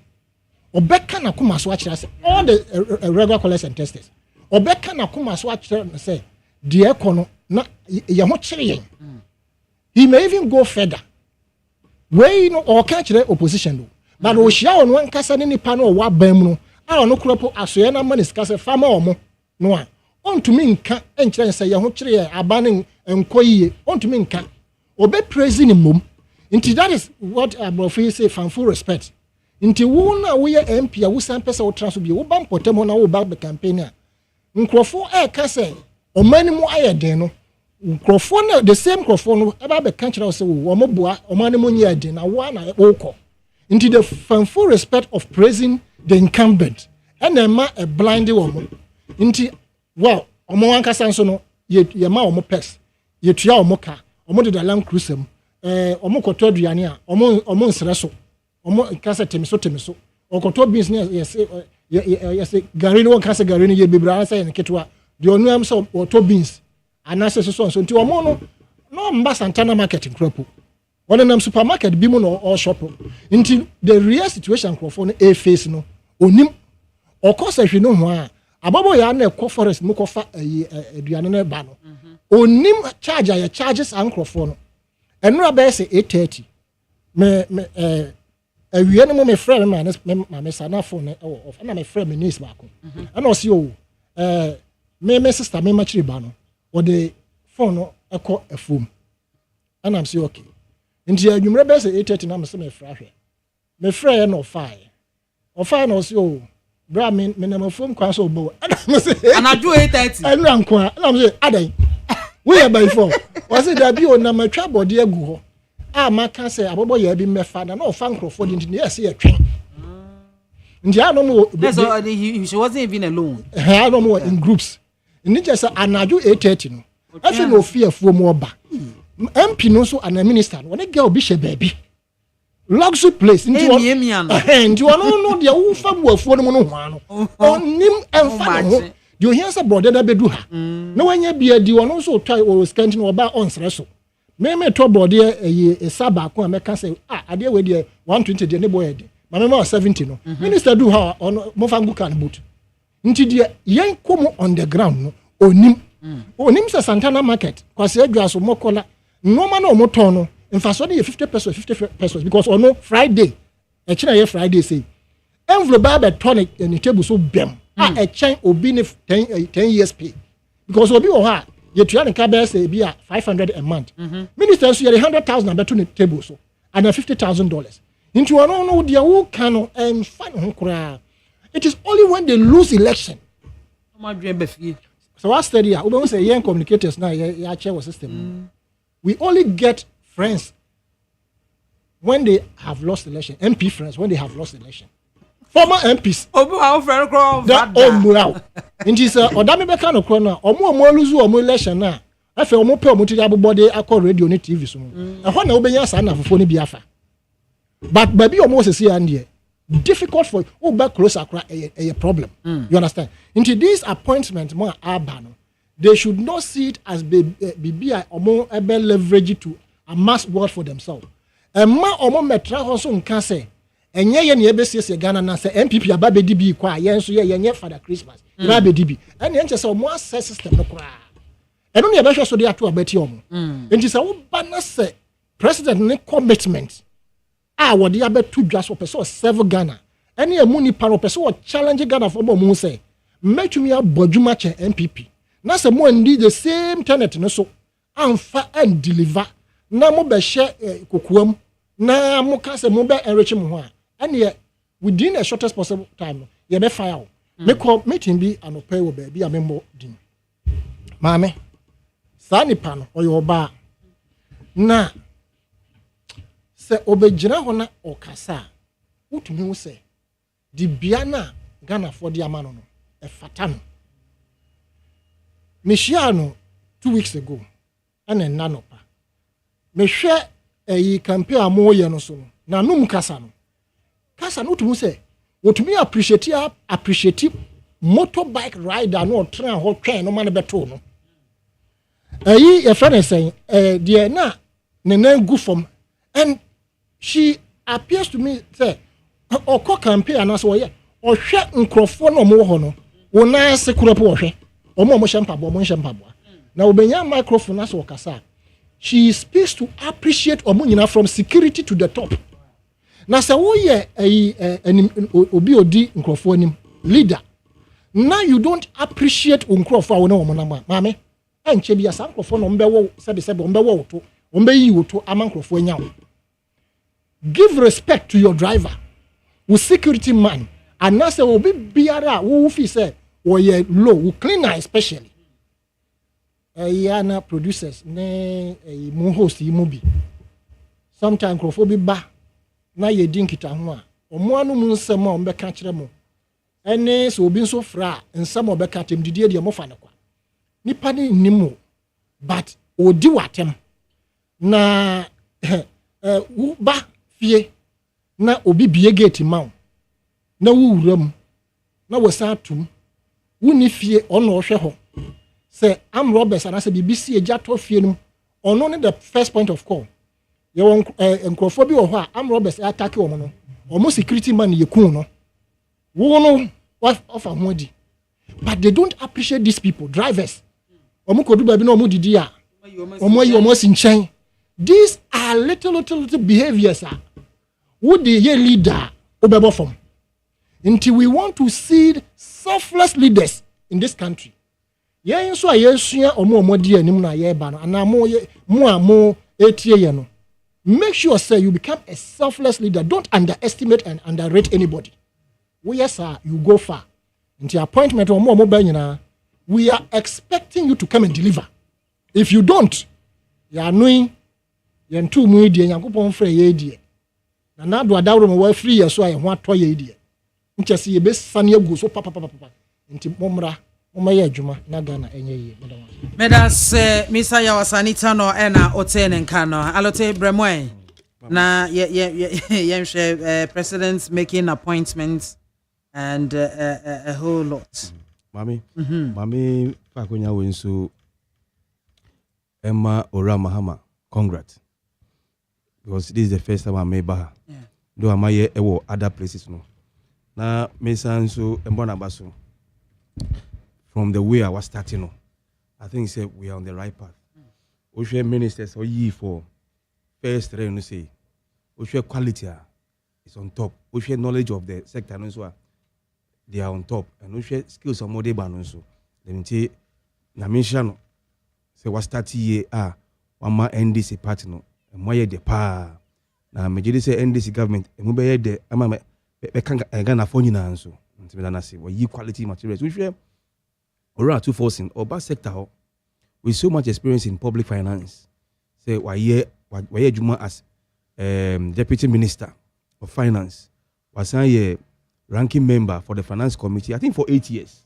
Obeka na kuma swatch all the regular callers and testers. Obeka na kuma swatch say, dear Kono. Na he may even go further. Where or catch the opposition. But we share on one casa any panel or what bemno. I don't know crop as so yana man is cassa farmer or more. No, on to me can't enter say your tree abanning and coy on to me can't obey praising him mum. Into that is what Abrofi say from full respect. Into one we are MP, who some person will transfer you, bump or temona about the campaigner. Uncrofo air cassa. O many more aye deno microphone the same microphone eba be kan kire say wo mo boa o man mo nya din na wo na wo into the full respect of praising the incumbent and ma a blind woman into well omo ankasa nso no ye ma omo pes ye tua omo ka omo de Land Cruiser omo koto aduane a omo nsere so omo kasa temiso okoto business yes gari no kasa gari no ye bibra say nketwa de onu am so oto beans anase so nti omo no mba Santana market nkropo one nam supermarket bi mu no or shop nti the real situation crofo no e face no onim okosa hwe no ho a ababo ya na ekọ forest mu kofa aduane no ba no onim charges ankrofo no enura be say 8:30 me awie no mo me friend me sana phone off na me friend me niece ba ko na o si o me sister me machiri ba no o de phone no ekọ afum and I'm say okay nti adwumre be say 8:30 na me se me fra hwe me fra no fire no si o bra me na me phone kwa so bo and say anaju 8:30 and ranko and I'm say adan we are by 4 was it that be o na matwa body agu ho a maka say abobo ya bi mefa na o fa nkrofo di nti yes ye twen nti a no mo she wasn't even alone I no mo in groups nti just anaju 8:30 no afi no fear fu mo oba MP no so an minister when a girl be she baby luxury place nti wono no de wo fa buafo no no ho ano onim emfa no de ohia se brother da bedu ha na wanya bia di wono so try o scanty no oba onsre so me to brother e saba ko ameka say ade we de 120 de ne boy de ma me 70 no minister do ha ono mo fa nguka no boot nti de yen komo on the ground no onim se Santana market kwase adwa so mokola no man no moton no in fact so dey 50 pesos because on Friday e kina ye Friday say envelope ba tonic any table so bem e chen obi ne 10 years pay because obi o ha ye tua ne ka be say bi 500 a month minister so ye 100,000 abeto ne table so and $50,000 into one no dia wo kan no fan ho kura it is only when they lose election so what study we don't say young communicators now ya share system we only get friends when they have lost election. MP friends when they have lost election. Former MPs. Our friend Crown. That all in this Odami Beka no Crona, or more lose or more election now. I feel more per multi body I call radio on TV. So I want to obey your son for phone biafa. But baby almost a see and difficult for back closer a problem. You understand? Into these appointments more urban. They should not see it as BBI or more able leverage to amass wealth for themselves. And ma or more metra also in cancer. And ye ebesi Ghana na say MPP ababe DB kwa yen so ye Father Christmas. Ababe DB. And yen say more access system no kwa. And only ebehwe so dey atu abeti omo. Enti say wo ba na say president ne commitment. Wo dey abetu dwa so person serve Ghana. And ye mu ni paro person wo challenge Ghana for mo say metumi abodwuma che MPP. Na se mo ndi the same tenet no so amfa and deliver na mo be share kokuam na mo ka se mo be enrich mo ho a ene within the shortest possible time ye be fire me call meeting bi anopai wo ba bi a membo din maame sa nipa no oyo ba na se obegyina ho na okasa utumi wo se di bia na Ghana for di amano no e fata no Michiano 2 weeks ago, and then Nanopa. Me share a campaign a moye no so. Na num kasano. Kasano to say, what me appreciate motorbike rider no train or train no man beto no. A friend saying, dear na name go from, and she appears to me say, or co campaign and so yeah, or share microphone no more no. Wona se kurepo Omo shempa bo. Na obenya microphone as okasa. She speaks to appreciate omo nyina from security to the top. Na se wo ye obi odi nkrofo anim leader. Now you don't appreciate nkrofo a wo na omo na maame. Enche bia sa nkrofo no mbewo sebe mbewo to. Ombeyi wo to ama nkrofo anya wo. Give respect to your driver. With security man. And na se obi biara wo fi say we low, we cleaner especially. yana producers ne mu host yi mu bi sometimes crofo bi ba na ye din kita ho a omo anu mu nsem a ombeka kire mo ene so obi nso fra nsem obeka tem didie de mo fa ne kwa nipa ne nimo but odi watem na wo ba fie na obi bie gate ma na wo wuram na wo sa atum wo ni fie ono hwe ho say am robbers and say BBC eja to fie no ono ne the first point of call ye won enkrofo bi wo ho a am robbers attack wo no omo security man ye kun no wo no of amodi but they don't appreciate these people drivers omo kodu ba bi na omo didi a omo sinchen. These are little behaviors who the ye leader obebo from until we want to see selfless leaders in this country. Ye nso ayesua omo di anim na ye ba no ana mo etie ye no. Make sure say you become a selfless leader. Don't underestimate and underrate anybody. We yes sir, you go far. Until appointment omo ba nyina, we are expecting you to come and deliver. If you don't, you are knowing yentu mu die Yakobon frɛ ye die. Na na do adawro mo wa free ye so aye ho atɔ ye die. Nkyese ye be sane agu so papa. Nti momra momaye adwuma na Ghana enye ye. Medas Misa ya wasanita no ena otene nka no. Alote bremwen. Na ye presidents making appointments and a whole lot. Mami pakonya wenso Emma Ora Mahama, congrats. Because this is the first time I made Baha. Though I may other places no. Now, Mason so Mbona Basu. From the way I was starting, no, I think say we are on the right path. We share ministers or ye for first you say. We share quality is on top. We share knowledge of the sector no so they are on top. And we share skills of modern ban so. Let me say na mention say was 30 year one ma NDC party no and why the pa na me say NDC government and we be the ama me can Ghana for nyina nso nti me na say we quality materials we share around 240 or back sector with so much experience in public finance say why Juma as deputy minister of finance was a ranking member for the finance committee I think for 8 years.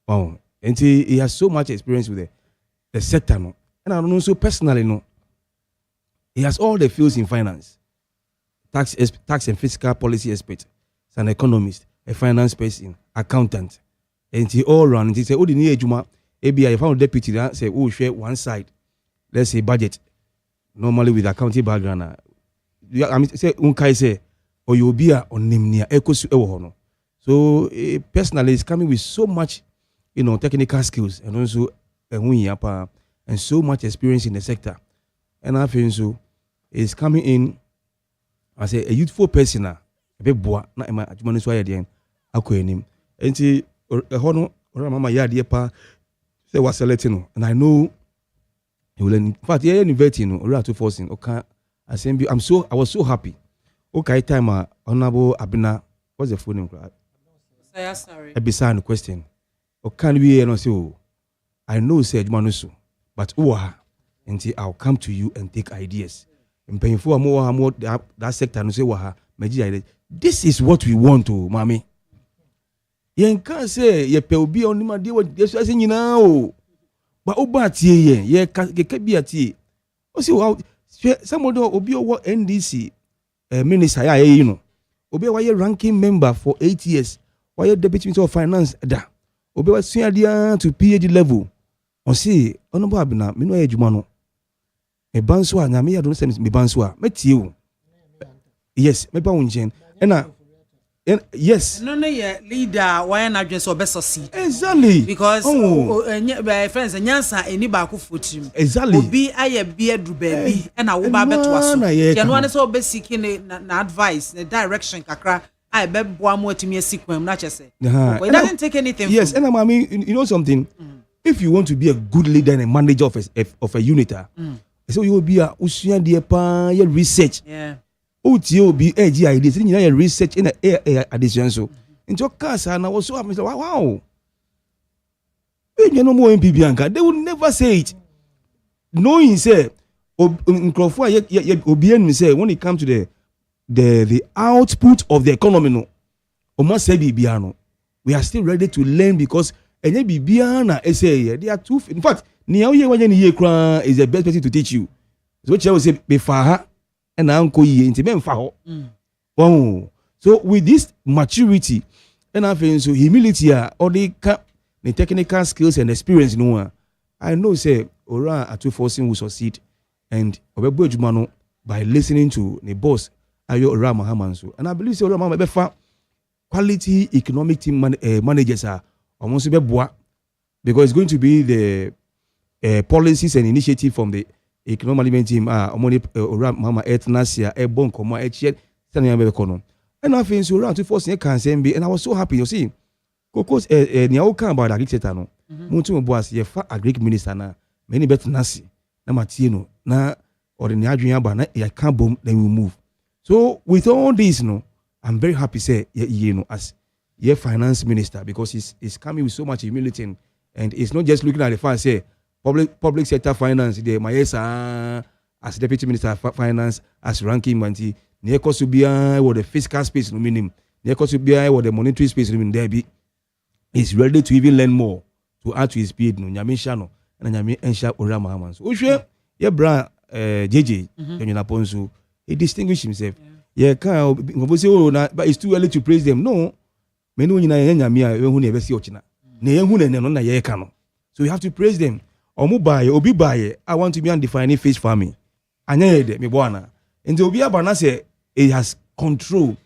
Wow, and he has so much experience with the sector no. And I don't know so personally no. He has all the fields in finance. Tax and fiscal policy expert, an economist, a finance person, accountant. And he all run and he say, oh, the new Juma, ABI found deputy that say, oh, share one side. Let's say budget. Normally with accounting background. I mean say unkai say, or you'll be on Nimnia Ecosu Ewohono. So personally it's coming with so much, technical skills and also and so much experience in the sector. And I feel so is coming in as a youthful person, a bit boy, not my adjuman's way again. I could him. And see, or Mama Yadia pa say was a Latino, and I know he will in fact, yeah, inviting or to forcing. Okay, I was so happy. Okay, time, Honorable Abina, what's the phone name? Sorry. A bizarre question. Or can we say, I know, said Manusu, but until I'll come to you and take ideas. And paying for more that sector and say, this is what we want to, mommy. You can't say, ye pe obi on my dear, yes, I say, now. But Obati, ye can't be a tea. Also, somebody obi what NDC minister, Obi, why you ranking member for 8 years? Why you deputy minister of finance? Da. Obi was senior to PhD level. On see, Honorable Abina, me no ejumano. Me banswa na me don't say me banswa. Me tie. Yes, me ba unjen. And yes. No, yeah, leader, why not just so best succeed? Exactly. Because friends, and Yansa, any baku footim. Exactly. Be I beard baby, and I will be better was. You know, so basic in advice, the direction, kakra. I bet one more to me a sequence, not just say. It doesn't take anything. Yes, and I mean, you know something. If you want to be a good leader and a manager of a unit, so you will be a usia dear your research. Yeah. OTO be AG ideas, and you research in the air addition. So, into a cast, and I was so happy. Wow. You know more MP Bianca. They will never say it. Knowing say Obian say when it comes to the output of the economy, no, almost say Bibiano, we are still ready to learn because any Bibiana say they are too. In fact, Niaoye when you is the best person to teach you. So what I will say before and uncle ye into men for. Oh, so with this maturity and I feel so humility or the technical skills and experience, no, I know say Ora at 214 will succeed and Obebo Jumano by listening to the boss Ayo Ora Mahamansu. And I believe say Ora Mahabefa quality economic team managers are almost because it's going to be the policies and initiative from the economic management team Ora Mahama Etnasia Ebon Koma Echet Sanya Bekono. And I think so Ora 214 can send me and I was so happy you see. Because Niaoka about agric sector no. Muntu boas ye fa agric minister na many bet nasi na matino na or the adwin aba na ya can boom then we move. So with all this no, I'm very happy say you know as your finance minister because he's coming with so much humility and it's not just looking at the fact say public sector finance the Mayesa as deputy minister of finance as ranking manti ne ekosu bia with the fiscal space no minimum ne ekosu bia with the monetary space no minimum there be is ready to even learn more to add to his speed no nyame sha no na nyame ensha Ora Mahaman so hwe ye bra JJ Kenyina Ponso he distinguished himself ye kan go say oh na but it's too early to praise them no me no nyina ye nyame a we hu na be si ochina na ye hu na no na ye ka no so you have to praise them omu baye obi baye I want to be undefining fish farming anya ye de me boana nti obi abana say he has control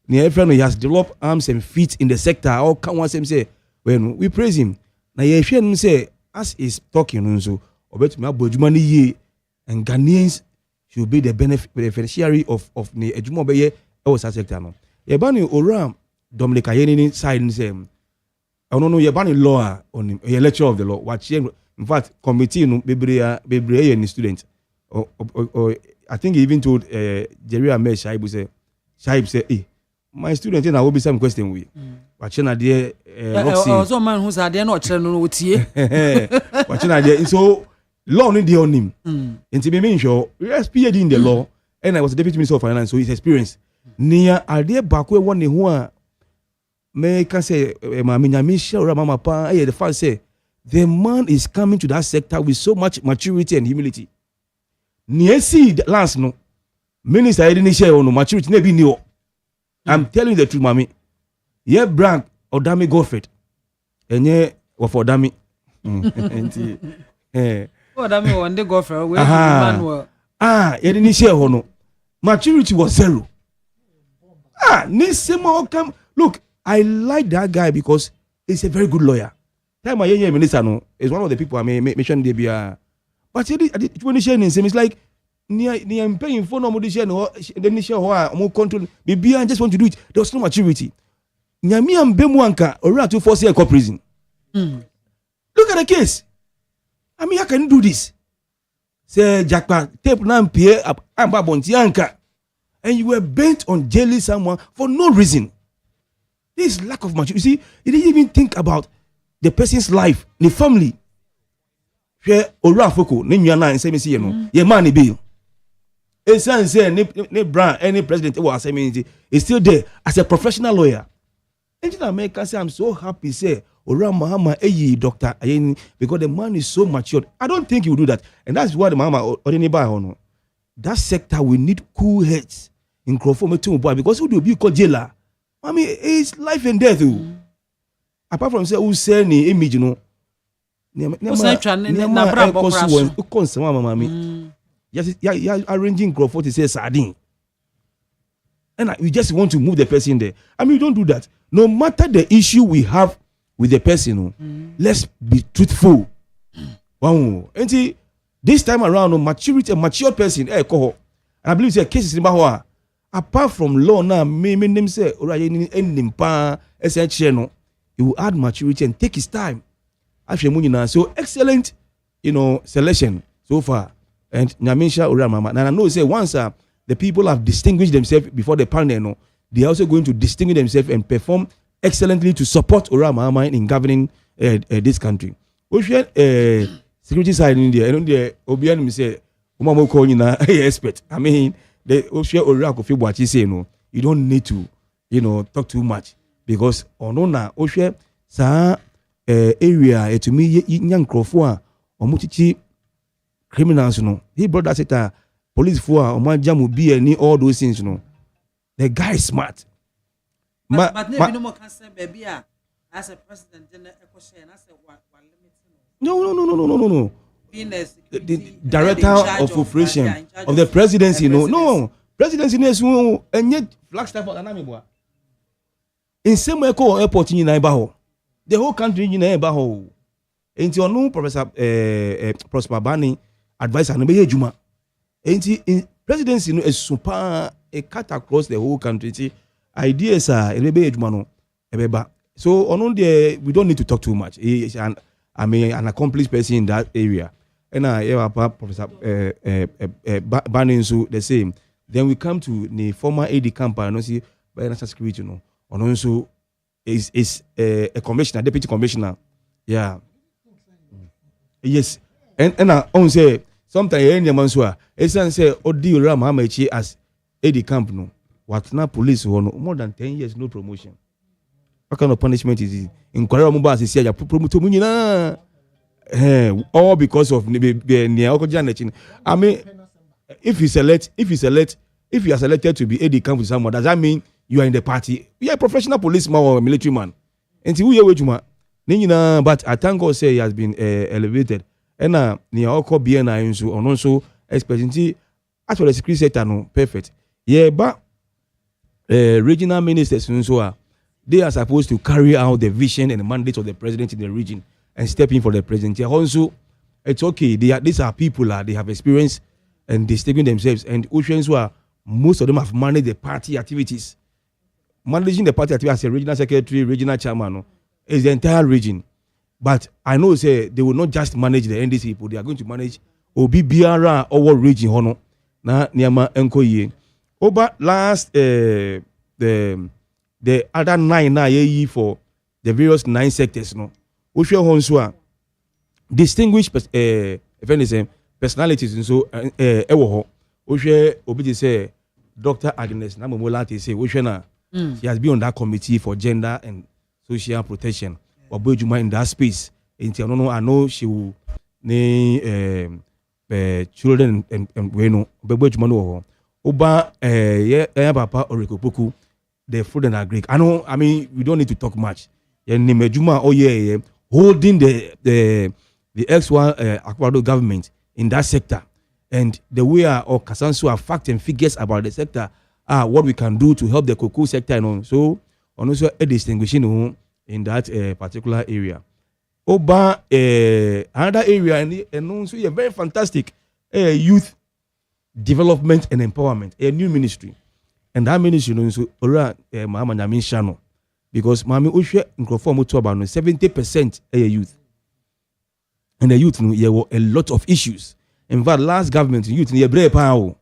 he has developed arms and feet in the sector all can one say when we praise him na ye hwe say as is talking so obetumi abodwuma ni ye and Ghanaians should be the beneficiary of the adwuma obeye e sector no ye ba ni Ora Dominic Ayeni side ni say no ye ba ni law on a lecture of the law what in fact committee no bebre ye ni student or I think he even told Jerry Ahmed Shaib say my student na will be some question we watch na there so man who's there no chere no otie watch na there so law no dey on him nti me mean sure he has PhD in the law and I was the deputy minister of finance so his experience near ade baako e won ne ho a me can say ma nyame share mama pa the fact say the man is coming to that sector with so much maturity and humility near see last no minister didn't share on maturity na be ni o I'm telling you the truth, mommy. Yeah, brand Odami Godfred. Enye for Odami. Odami one day Godfred. Where Emmanuel? You didn't share hono. Maturity was zero. Nisema come. Look, I like that guy because he's a very good lawyer. Time my minister no is one of the people I may mention they be but when he share it's like near paying for no modification or then share more control maybe I just want to do it there's no maturity nyami ambemu anka ora to force a prison look at the case I mean how can you do this say jakpa tape na mpie amba bonti anka and you were bent on jailing someone for no reason. This lack of maturity. You see, you didn't even think about the person's life, the family. Where ora foko ne nyana nsem si ye no ye man be esan say ne brand any president was saying is still there as a professional lawyer. In America say I'm so happy say Ora Mahama Dr. Ayeni because the man is so matured. I don't think he will do that. And that's why the Mahama Odeni ba hono. That sector we need cool heads in conformity boy because who do be called jailer? I mean it's life and death. Apart from say who say ni image you know. You're arranging Crawford to say sardine. And we just want to move the person there. I mean, we don't do that. No matter the issue we have with the person, let's be truthful. Wow. And see, this time around, a mature person, and I believe there are cases in Bahwa. Apart from law now, me name say, he will add maturity and take his time. So excellent, selection so far. And Nyamisha Ora Mama. And I know say once the people have distinguished themselves before the panel, they are also going to distinguish themselves and perform excellently to support Ora Mama in governing this country. security side in India, and the Obian say, Umamo calling expert. I mean, the Oshia Oracle feel what you say, no, you don't need to, talk too much because Onona Oshia sa area to me young crofua or mutichi criminals, he brought that police for or my jam will be any all those things, The guy is smart. But no more concern, baby. As a president, then No. The director of operation of the presidency, no. Presidency is and yet Flagstaff or Anamiboa. In some way, call airport in Ibaho. The whole country in Ibaho. Ain't your no Professor Prosper Bani advice and obey Juma. Ain't in presidency is super a cut across the whole country. Ideas are a rebate Jumano. So on the we don't need to talk too much. He is an accomplished person in that area. And I have Professor Baninsu the same. Then we come to the former AD camp and see by national security, and also is a commissioner, deputy commissioner. Yeah. Yes. And I on say sometimes any mansua. It's say Odi Ram Hamachi as AD camp no. What now police more than 10 years no promotion. What kind of punishment is it? In Korea, Mubas is here. All because of I mean, if you are selected to be AD camp with someone, does that mean you are in the party? You are a professional policeman or a military man. And but I thank God say he has been elevated. And near all BNI and also expecting as well as security sector no perfect. Yeah, but regional ministers they are supposed to carry out the vision and the mandate of the president in the region and step in for the president. Also, it's okay. These are people they have experience and they step in themselves. And Oceans most of them have managed the party activities. Managing the party activities as a regional secretary, regional chairman, is the entire region. But I know say they will not just manage the NDC people. They are going to manage OBBRA our region. Hono na Niama Enkoye. Over last the other 9 for the various 9 sectors, Osho Honsua distinguished personalities and so Ewoho. Osho Obidi say Dr. Agnes Namomolati say Oshena she has been on that committee for gender and social protection. Obojuma in that space. I know she will name children and bueno Obojuma no Oba Papa Orikopoku. The food and agri. I mean, we don't need to talk much. Holding the X1 Akwado government in that sector, and the way our Kasansu are fact and figures about the sector what we can do to help the cocoa sector and also a distinguishing in that particular area. Oba another area and also a very fantastic youth development and empowerment, a new ministry. And that ministry so Mama Nyamin Shano. Because Mami Ushe Nkrofo to about 70% youth. And the youth there were a lot of issues. In fact, last government youth near brave power.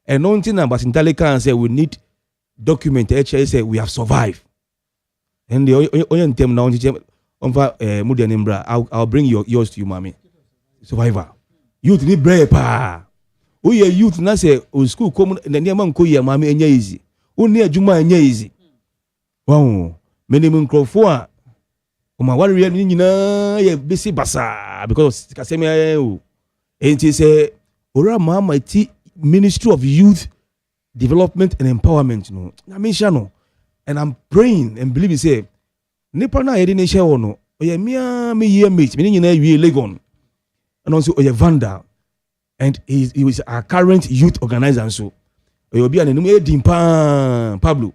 And one thing about Intellican say we need document say we have survived. And the only term now I'll bring yours to you, Mami. Survivor. Youth need brave power. We are youth na say school come na niam nko ye Mami enya easy. Oni adwuma enya easy. Wow. Minimum crofo a o ma ware ni nyina ye besi basa because kasemi o. Enti say ora mama ti Ministry of Youth Development and Empowerment no. Na me sha no. And I'm praying and believe say nipa na yede ne hye wo no. Oye mia me year mate me nyina wie Legon. And also oye Vanda. And he was our current youth organizer. So you'll be an Pablo.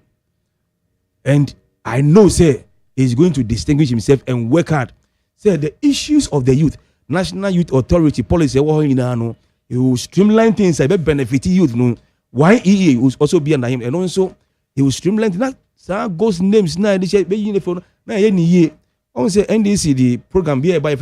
And I know, say, he's going to distinguish himself and work hard. Say the issues of the youth, National Youth Authority policy, he will streamline things, I bet benefit youth. No, YEA will also be under him, and also he will streamline that. Ghost names now. They say, uniform. Now, any also NDC the program be by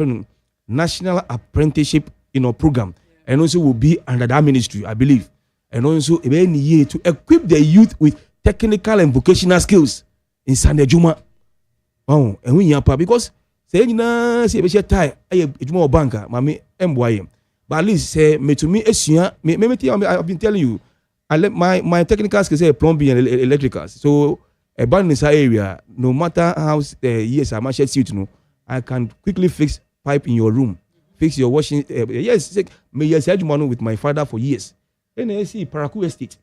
National Apprenticeship program. And also will be under that ministry, I believe. And also any year to equip the youth with technical and vocational skills in Sunday Juma. Oh, and we because say na say be share tie aye ejuma banka mami emboye but at least say me to me esua me I've been telling you I let my technical skills say plumbing and electricals so about in this area no matter how years I share suit no I can quickly fix pipe in your room fix your washing yes me yes ejuma with my father for years NAC Paraku Estate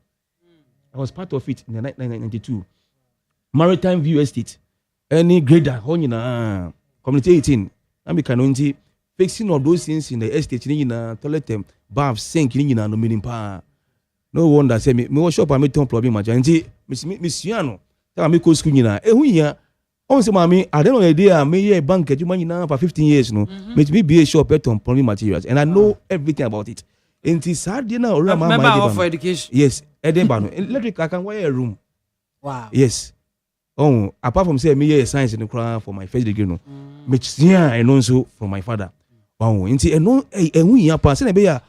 I was part of it in 1992 Maritime View Estate any grader honina community 18 and we can only fixing all those things in the estate in toilet bath sink in no meaning pa no wonder say me shop and me ton problem ma janti miss yano tell me go school nyina ehu hia on say mami I don't know idea me here bank ejuma nyina for 15 years no me be a shop ton plumbing materials and I know everything about it enti sad na ora ma member for education yes edemba no electric I can wire a room wow yes. Oh, apart from say me science in the crowd for my first degree no. Me chia I know so from my father. Wow, nti eno ehun ya pa se na be ya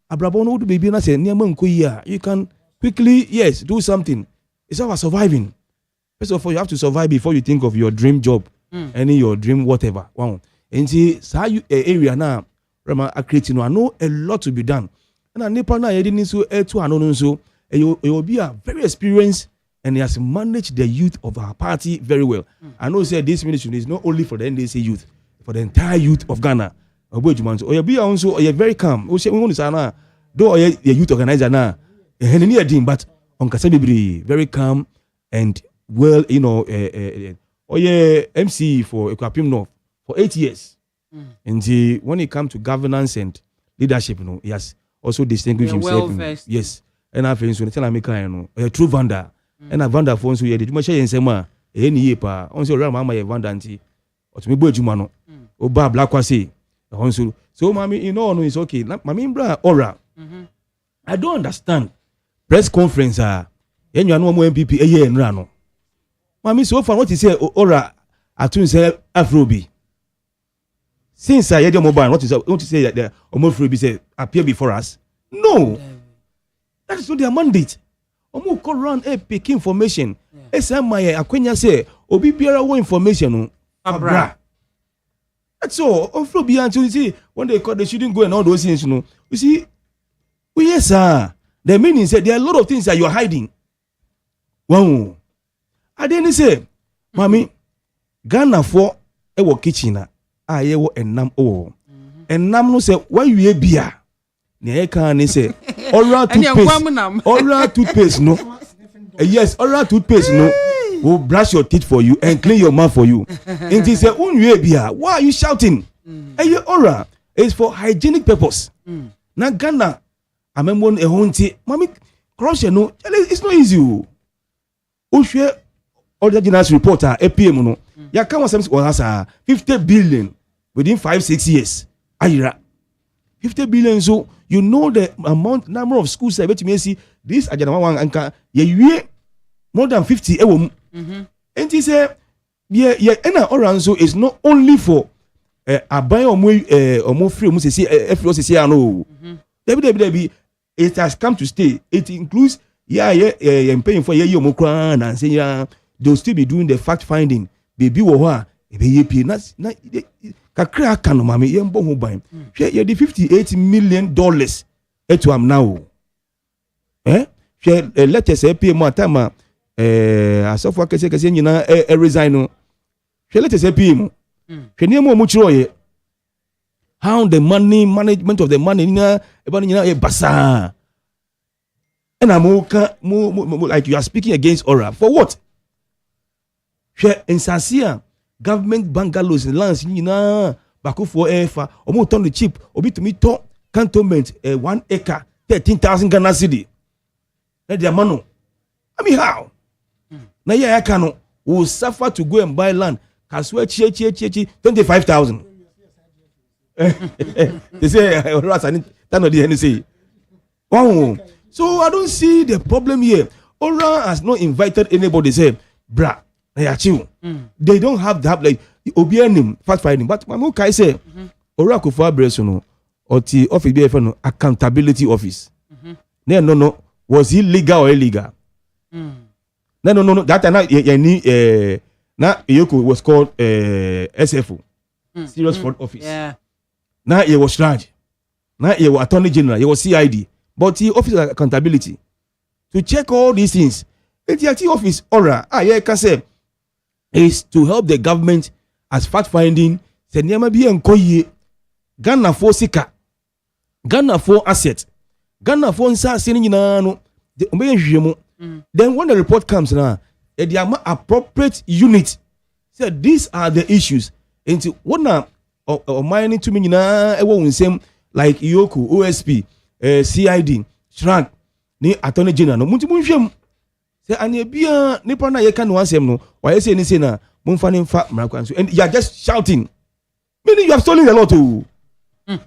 abrabo no do baby na say niam nko yi a you can quickly yes do something. It's about surviving. First of all you have to survive before you think of your dream job, any your dream whatever. Wow. Nti sa area na rema create no I know a lot to be done. And nipa na ye dey so to ano so you will be a very experienced and he has managed the youth of our party very well. I know say this ministry is not only for the NDC youth, for the entire youth of Ghana. Or you be also or you very calm. We want to say na though you youth organizer na but on Kasabibri very calm and well you know MC for Equapim North for 8 years. And when it comes to governance and leadership, you know, he has also distinguished himself. Yes. And I think so tell me a true vendor. And a vendor for so you did much in sema any year pa on so ram mama vendor anti or to me boy jumano o ba black kwase so mommy you know no it's okay mami bra ora I don't understand press conference you know mo MPP eye nra no mami so far what you say ora atun say afrobi since I hear the mobile what you say that Afrobi say appear before us no that is not their mandate. Omo call run pick information. SMI akwenya say obi biara wo information no abra. That's all. Afrobi until you see when they call they shouldn't go and all those things, you know. You see, yes sir. The meaning said there are a lot of things that you are hiding. Wow. I didn't say, Mommy, Ghana for a kitchen ye wo enam o. Enam no say why you beer. Ne can say oral toothpaste no. Yes, oral toothpaste no. Will brush your teeth for you and clean your mouth for you. And he say beer. Why are you shouting? Hey, oral is for hygienic purpose. Na Ghana amemon ehonti. Mami corruption no. It's not easy. Ohwe original reporter APM no. Ya kan wasem was 50 billion within 5-6 years. Ayira 50 billion so you know the number of schools I bet you may see this ajana one anka ye more than 50 ewom. And he say yeah na oran so is not only for aban omo free omo say every say no. Debi it has come to stay. It includes paying for ye omo kran and say they'll still be doing the fact finding. Baby wo ho a ebe ye na kakra aka no mame ye mbo ho ban. Ye the $58 million eto am now. Let us pay more time asofo akese nyina resign no. Let us pay mo. Hwe ne mo chiro ye. How the money management of the money na eba nyina e basa. And I'm like you are speaking against Ora. For what? In Sansia, government bungalows in lands, back for air, almost turn the cheap, obi to me to cantonment 1 acre, 13,000 Ghana cedi. Let their money. I mean, how? Now, I can will suffer to go and buy land. Can swear 25,000. They say, I say, wow. So I don't see the problem here. Ora has not invited anybody. Say, bra. They don't have that like obianim fact finding. But Mamu Kai say Ora Kufa Bresono or the office BFN accountability office. No. Was he legal or illegal? No. That not Yoku was called SFO. serious fraud office. Yeah. Now he was charged. Now he was attorney general. He was CID. But the office of accountability to check all these things. The office is to help the government as fact finding. Say niama bi enkoye Ghana for sika, Ghana for asset, Ghana for nsa se nyina no. Then when the report comes now, the appropriate unit said these are the issues. Into what now? Or mining to me nyina ewo same like Iyoku, OSP, CID, Shrank, ni attorney general no. Munti munhwem. Say anye bia nipa na ye kan wansem no. Why say ni say na munfa ni mfa mrakwanso. And you are just shouting. Meaning you have stolen a lot too.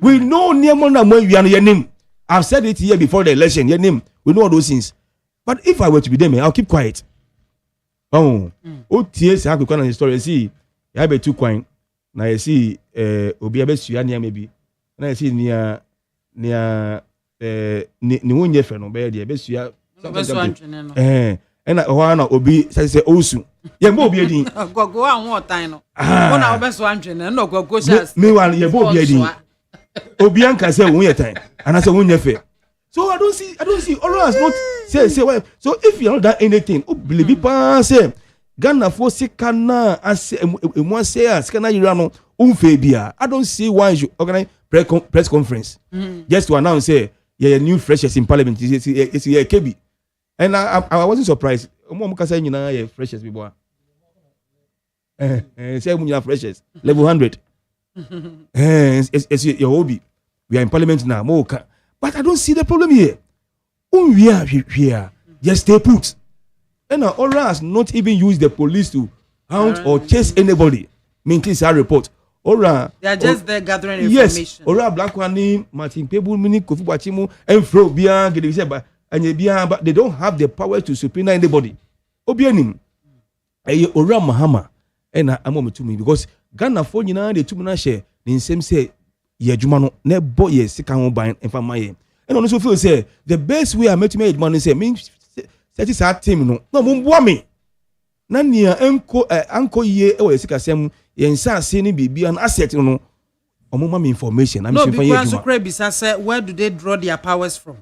We know niemo na mo wi your name. I've said it here before the election. Your name. We know all those things. But if I were to be them, I'll keep quiet. Oh, TS I could the story. See, I be too quiet. Now you see, obi abesu near maybe. Now you see near ni wonye fe no be there abesu and one obi say osu. Ye mo obi edin. Gogo an one time no. Wona obesu antwene no gogo chance. Me wan ye bo obi edin. Obi anka say won ye time. And I say wonye fe. So I don't see all us not say well. So if you not done anything, believe say Ghana for sikana as one say sikana yirano unfebia. I don't see why you organize press conference just to announce say yeah new freshers in parliament. It's KB. And I wasn't surprised. Omo ka say nyina yeah freshers before. Say nyina freshers level 100. It's your hobby. We are in parliament now. Moka. But I don't see the problem here. We are here. Just stay put. And Ora has not even used the police to hunt or chase anybody. Maintains our report. Ora. They are just there gathering information. Yes. Ora Black One, Martin Pebu, Mini, Kofi Bachimu, and Fro Bia, but they don't have the power to subpoena anybody. Obianim. Ora Mahama. And I'm on to me because Ghana for you know the two man share. The same say. Yeah, Jumano, ne boy, yes, second buying and for my and also feel say the best way I met to make money say means that is our team no mumbuami. Nania uncle ye or sikasem yensa seni bibi an asset no or information. I'm because where do they draw their powers from?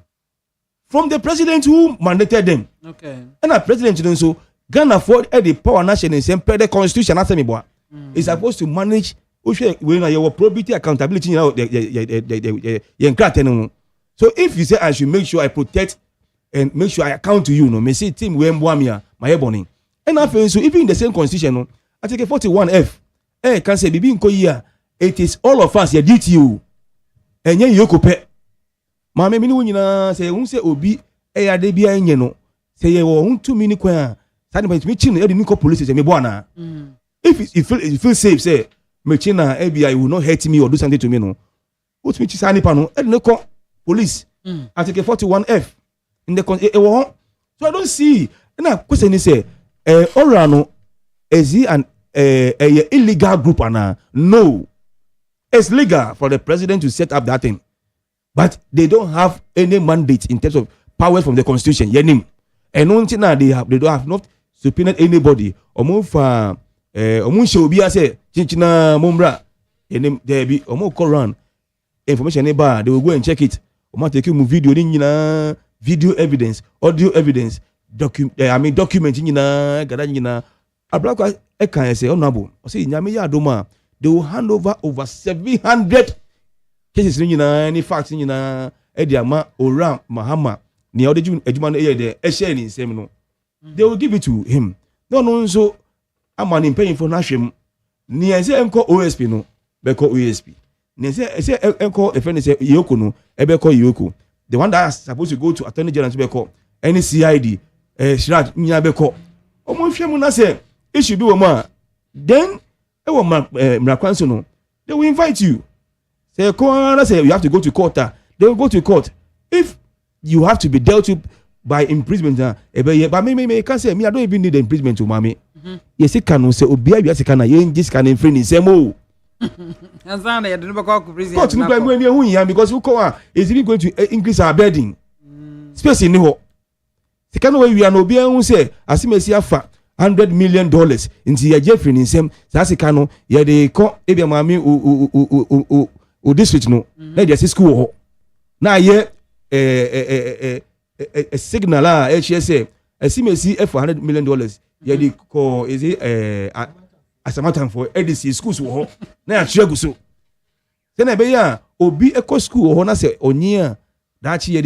From the president who mandated them. Okay. And a president so Ghana for the power nation and same per the constitution as me boy is supposed to manage. When your probity accountability, so if you say I should make sure I protect and make sure I account to you, no, me say team when Buamia, my ebony. And I feel so even in the same constitution, no, I take a 41F. Can say Bibi Nkoya, it is all of us, your duty you. And yen yoko pe. Mame minu nyina say unse obi ade bia enye no. Say ye wo untu mini kwa. Sani ba me chin e de niko police say me boana. If you feel safe say Mechina FBI will not hurt me or do something to me no. What me chisani pano e no call police. I take a 41F in the so I don't see. Na question is say Orano is he an illegal group ana? No. It's legal for the president to set up that thing. But they don't have any mandate in terms of powers from the constitution. Yenim. And one thing they don't have not subpoenaed anybody or move omun be say chinchina mumbra enem there be omo Quran information neighbor they will go and check it omo take you video nyina video evidence audio evidence document nyina gada nyina ablakwa e kan say honorable o say nyame ya adoma they will hand over 700 cases nyina any facts nyina e dia ma Ora Mahama ni odejun ejuma no e de e share ni nsem no they will give it to him no so I'm in paying for Nashim. Near say enko OSP no, beko OSP. Near say enko a friend say Yoko no, ebeko Yoko. The one that is supposed to go to Attorney General to beko any CID, Shrad nya beko. Omo hwemu na say it should be one. Then e wo mrakwanso no, they will invite you. Say say you have to go to court. They will go to court. If you have to be dealt with by imprisonment, but me can say me I don't even need the imprisonment to mommy. Yes, it can say Obia Yasicana, yen just can infringe in Semo. Because who call is even going to increase our bedding. Space in the hole. The kind of way we are no beer who say, as you may see, $100 million into your Jeffrey in some Sasikano, yeah, they call Ebia Mami o district no, let just school. Now, yeah, a signal, HSA, a CMC for $100 million, yeah, they call is it as a matter for EDC schools. Now, Chiaguso. Then I be obi eco school or say onia that year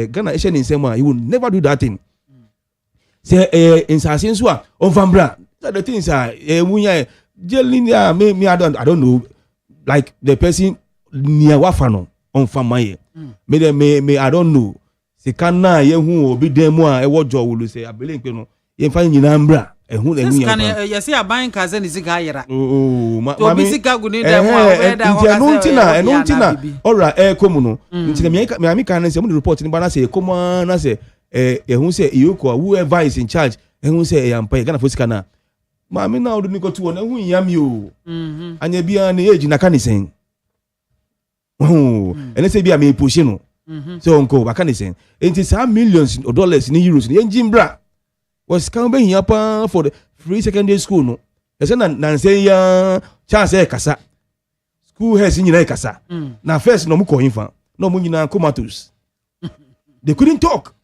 Ghana Asian in Sema, he will never do that thing. Say in Sasinswa on Vambra. The things are Jelinia me I don't know, like the person near Wafano on Famaye. Me I don't know. Se kana ye hu obi demo a e wojo wulu say abele npe ye fa nyina mbra e hu na hu ya. Kan ye say aban kaze ni sika yera. Ma bi sika gu ni demo a we da ho kaze. Enuntina ora e komu no. Ntina me kan say mo report ni ba na say komu na say hu say Iyoko whoever is in charge hu say yampa Ghana for sika na. Ma me na odu ni ko tu na hu yam yo. Anya bia na age na kanisen. Ene say bia me push no. So uncle, I can't say it is some millions of dollars in euros. The engine bra was coming here for the free secondary school. No, I said, Nancy, Charles Kasa school has in your Kasa. Now, first, no more infant, no more comatose. They couldn't talk.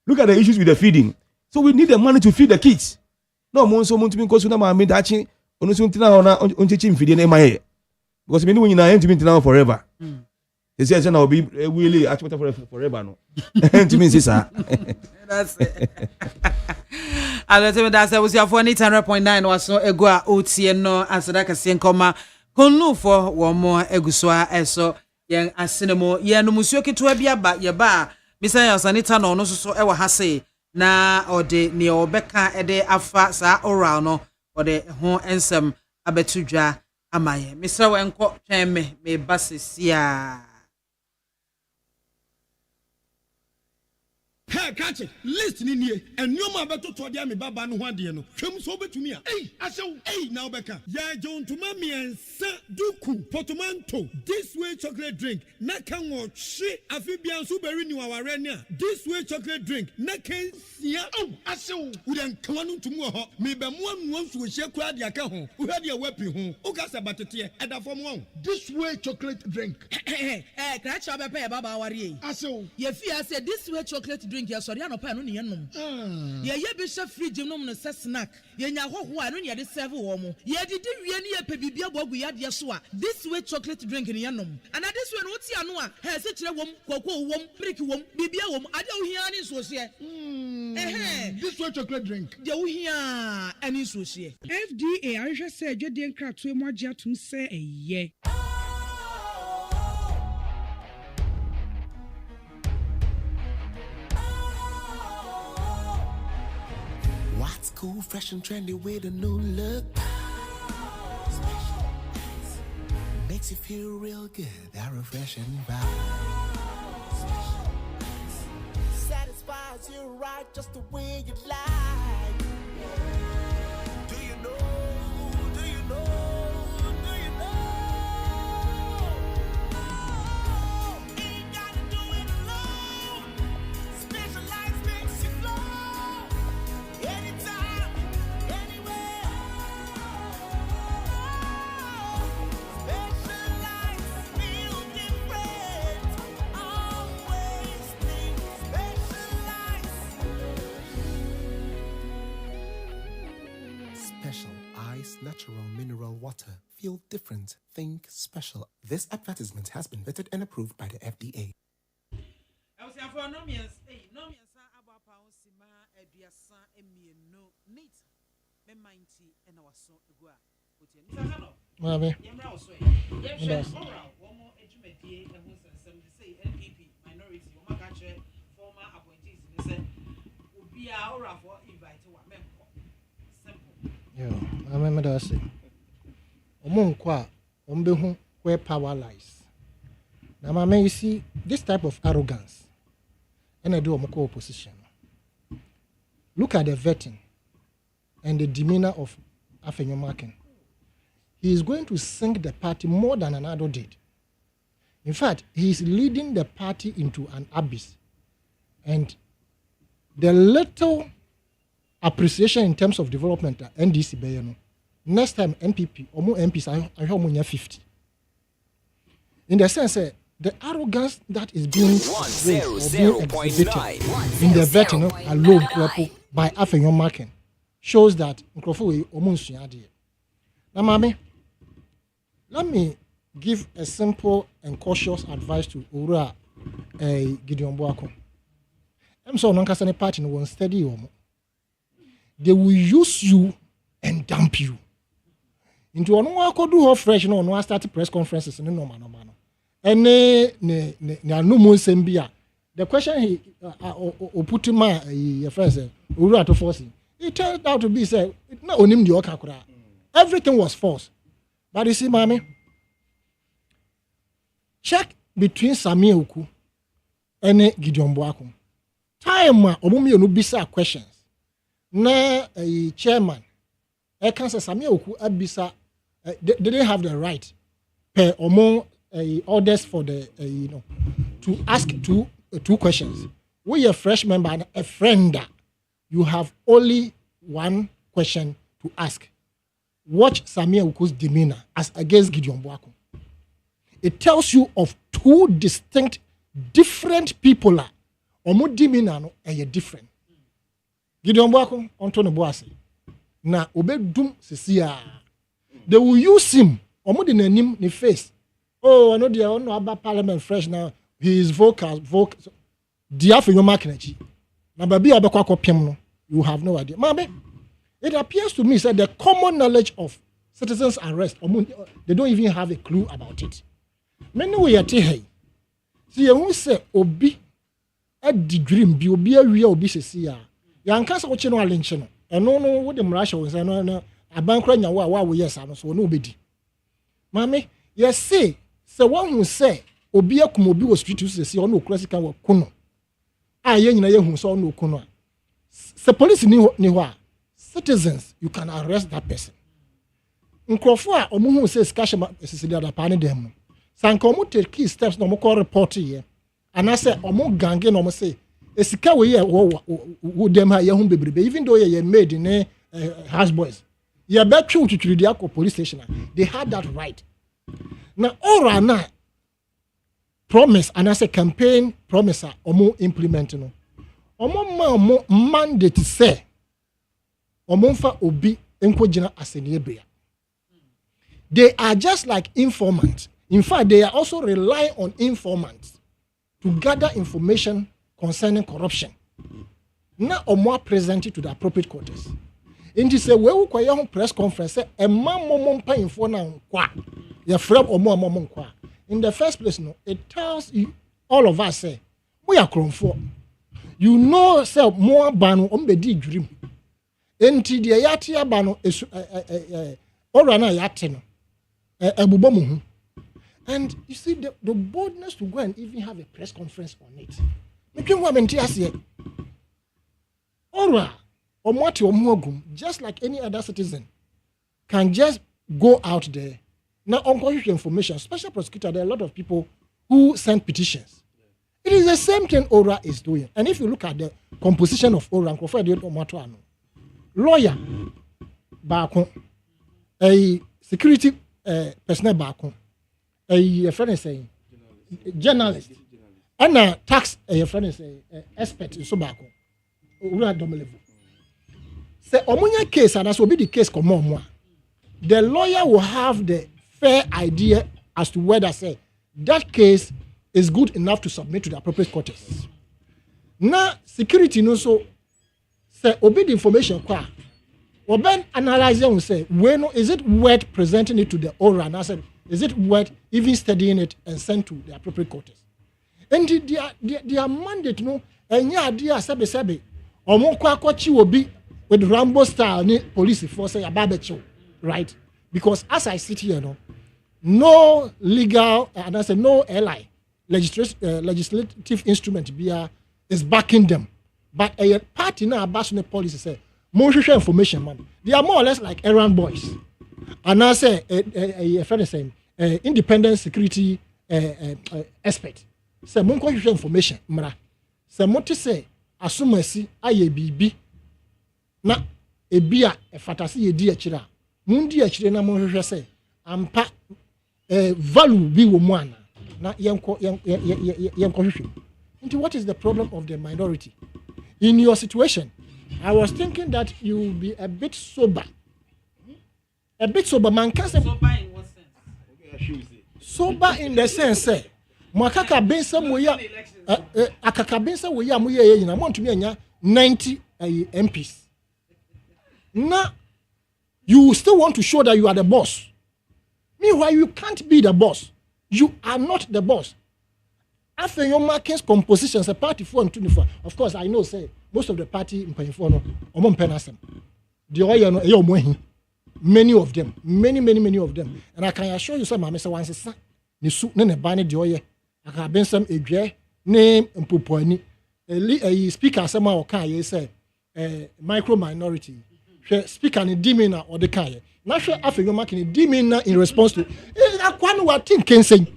Look at the issues with the feeding. So we need the money to feed the kids. No more so much because I'm touching on something on teaching feeding in my head because we know you know to now forever. They say I'll be really actually forever no. To me sir. That's it. That's was your 100.9 was so ego a otie no asada kase nkoma konu for one more eguswa eso yen asenemo yen no musuo ketewa bi aba ye ba misa ya sanita no no so e wa ha sei na ode ne obeka ede afa sa oral no ode ho ensem abetudwa amaye misa wenko twen me basesia. Hey, catch it. Listen in here. And you ma beto to dia me baba no hwade no. Twem so betumi a. Hey, asew. Hey, now beka. Ya John to mami ensa duku portmanteau. This way chocolate drink. Na kan wo hwe afibian so beri ni waware ni a. This way chocolate drink. Na kan sia. Oh, asew. Wo den kan no tumu ho. Me be mo anu so hye kura dia ka ho. Wo hwade a wapi ho. O ka se batete e da fom ho. This way chocolate drink. Kra cha be pe baba ware. Asew. Ye fi ase this way chocolate drink. Ya sorry anopa no ne yenom ye bi sha fridge nom no se snack ye nya hoho a no ne de serve wo mo ye didi wie ne ye pe bibia bogu ya de so a this way chocolate drink ne yenom and this way no ti ano a he se kire wom koko wom brick wom bibia wom ade wo hia ne so se this way chocolate drink de wo hia ani so se FDA ahwehwe se adwede nkratoe mo agye atum se eye. What's cool, fresh and trendy with a new look? Makes you feel real good, that refreshing vibe. Satisfies you right just the way you like. Do you know? Do you know? Do you know? Ain't gotta do it alone. Specialized makes you flow. Anytime, anywhere. Specialized, feel different. Always think specialized. Special Ice Natural Mineral Water. Feel different. Think special. This advertisement has been vetted and approved by the FDA. I was for no means aba pound sima eduasa emienu neat me mighty and our son egua otie nta Mame. Yemra oso ye oral one more edumedie ehun sensem dey say NPP minority o maka che former appointees ni say obi a oral for invite wa memko simple Yeah, I remember that say. Omonko a ombehu where power lies. Now mama, you see this type of arrogance and I do omoko opposition. Look at the vetting and the demeanor of Afenyomaken. He is going to sink the party more than Anado did. In fact, he is leading the party into an abyss. And the little appreciation in terms of development NDC be no next time NPP omo MPs I hear omo 50 in the sense the arrogance that is being exhibited in the vetting alone by Afenyon Marken shows that Nkrofo omo nsua de. Now mama, let me give a simple and cautious advice to Ura Gideon Boako. I'm so non kasane party no one steady omo. They will use you and dump you. Into ono akodu ho fresh no ono start press conferences no no no. And ne no mo sembia. The question he put him your friend say Ura to force. It turned out to be say na onim di okakura. Everything was false. But you see, mommy, check between Samia Uku and Gideon Boako. Time omumi no bisa questions. Na chairman, I can say Samia Uku abisa. They didn't have the right per omo orders for the to ask two questions. We a fresh member and a friend. You have only one question to ask. Watch Samia Uku's demeanor as against Gideon Boako. It tells you of two distinct, different people. Omo demeanor no different. Gideon Boako onto no boase. Na obedum sesia. They will use him. Omo de nanim ni face. Oh, I know they are no about parliament fresh now. He is vocal. Dia for your marketing. Na baby abekwa kopiem no. You have no idea. Mame, it appears to me that the common knowledge of citizens' arrest, they don't even have a clue about it. Many way at hey. See, you won't say obi at the dream be obi a real obi see ya. Yan can't watch no alenchino. And no what the Russia was no a bankrupt wa we yes and so nobody. Mame, yes say one who say obi a kumobi was street to see no classical kuno. Ah yen na ye hu so no kuno. The police ni citizens, you can arrest that person. Nkrofo a omo hu say skashama esisilia da pa ne dem. Sanka omo take key steps no mo call report here. And I say omo gange no mo say esika we wo dem ha ye hu bebrebe even though ye made in house boys. Ye betwe ututuri dia ko police station. They had that right. Now ora na promise and I say campaign promise omo implement no. Omo mandate say omonfa obi enkojina asenebea. They are just like informants. In fact, they are also relying on informants to gather information concerning corruption. Now omo present it to the appropriate quarters. In this way, we will press conference say a man mompa info na nkwa. Ya frame omo nkwa. In the first place, no, it tells you, all of us say we are kromfo. You know, say more banu ombedi dream. Enti de yati abano esu ora na yate no ebubo mu hu. And you see the boldness to go and even have a press conference on it. Make wa menti ase. Ora omwati omwogum just like any other citizen can just go out there. Now unqualified information, special prosecutor, there are a lot of people who send petitions. It is the same thing Ora is doing. And if you look at the composition of Ora, lawyer, Bako, a security personnel Bako, a friend is saying, journalist, and a tax a friend is expert in Sobako, Ora Domelevo. Say, Omunya case, and that will be the case, the lawyer will have the fair idea as to whether, say, that case is good enough to submit to the appropriate quarters. Now, security no so say obey the information qua. Or ben analyzing will say, well, is it worth presenting it to the ORA? And I said, is it worth even studying it and sent to the appropriate quarters? And their mandate, no, and yeah, dear Sabe, or more kwachi will be with Rambo style police force say a barbecho, right? Because as I sit here, no legal, and I said no ally. Legislative instrument is backing them. But a party now bashing policy say more information man. They are more or less like errand boys. And I say a friend is saying independent security expert. Say more information mra. Say more to say assume see IABB na ebia efatase ye di akira mundi akire na mo hwehwe se ampa value bi wo mu ana na yenko hwehwe. Into what is the problem of the minority? In your situation, I was thinking that you will be a bit sober. A bit sober, man. Sober in what sense? Sober in the sense, say, Makaka Bensa Moya, Akaka Bensa Moya Moya, I want to be 90 MPs. Now, you still want to show that you are the boss. Meanwhile, you can't be the boss. You are not the boss. After your markets compositions, a party 4 and 24. Of course, I know, say, most of the party in Payphone, the oil, many of them, many of them. And I can assure you, some, Mr. Wansi, son, the soup, none of Bani Dioye, I have been some a name and Puponi, a speaker, somehow, can you say, micro minority, speaker in demeanor or the Kaya. Not sure after you're marking a demeanor in response to that one, what thing can say.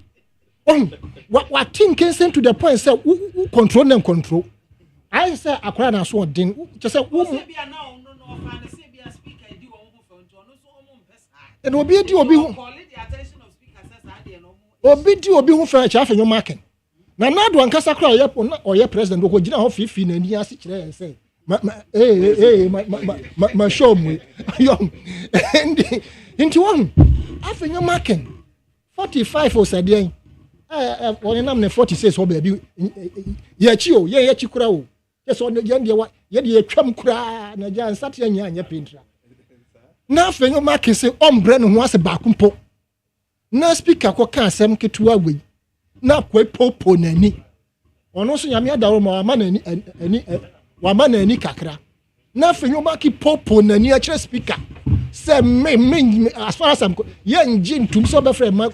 What thing can send to the point say who control them control. I say akwa na so den just say who and obi di obi hu obi di obi hu fa cha afenyo marking na do ankasa kra oye president ko gina ho fifi na ni ase kire say ma show mu yo into one afenyo marking 45 or said on nam 46 ho baby ye chi o ye chi kura o yes on ye de wa ye de twam kura na ja nsate anya pintra na afenyo mark say ombre no ho ase ba kumpo na speaker ko ka asem ketuwa we na kwa popo nani ono so nyame adawo ma wa ma nani kakra na afenyo mark popo nani a kire speaker say me as far as I'm ye njin tum so be frame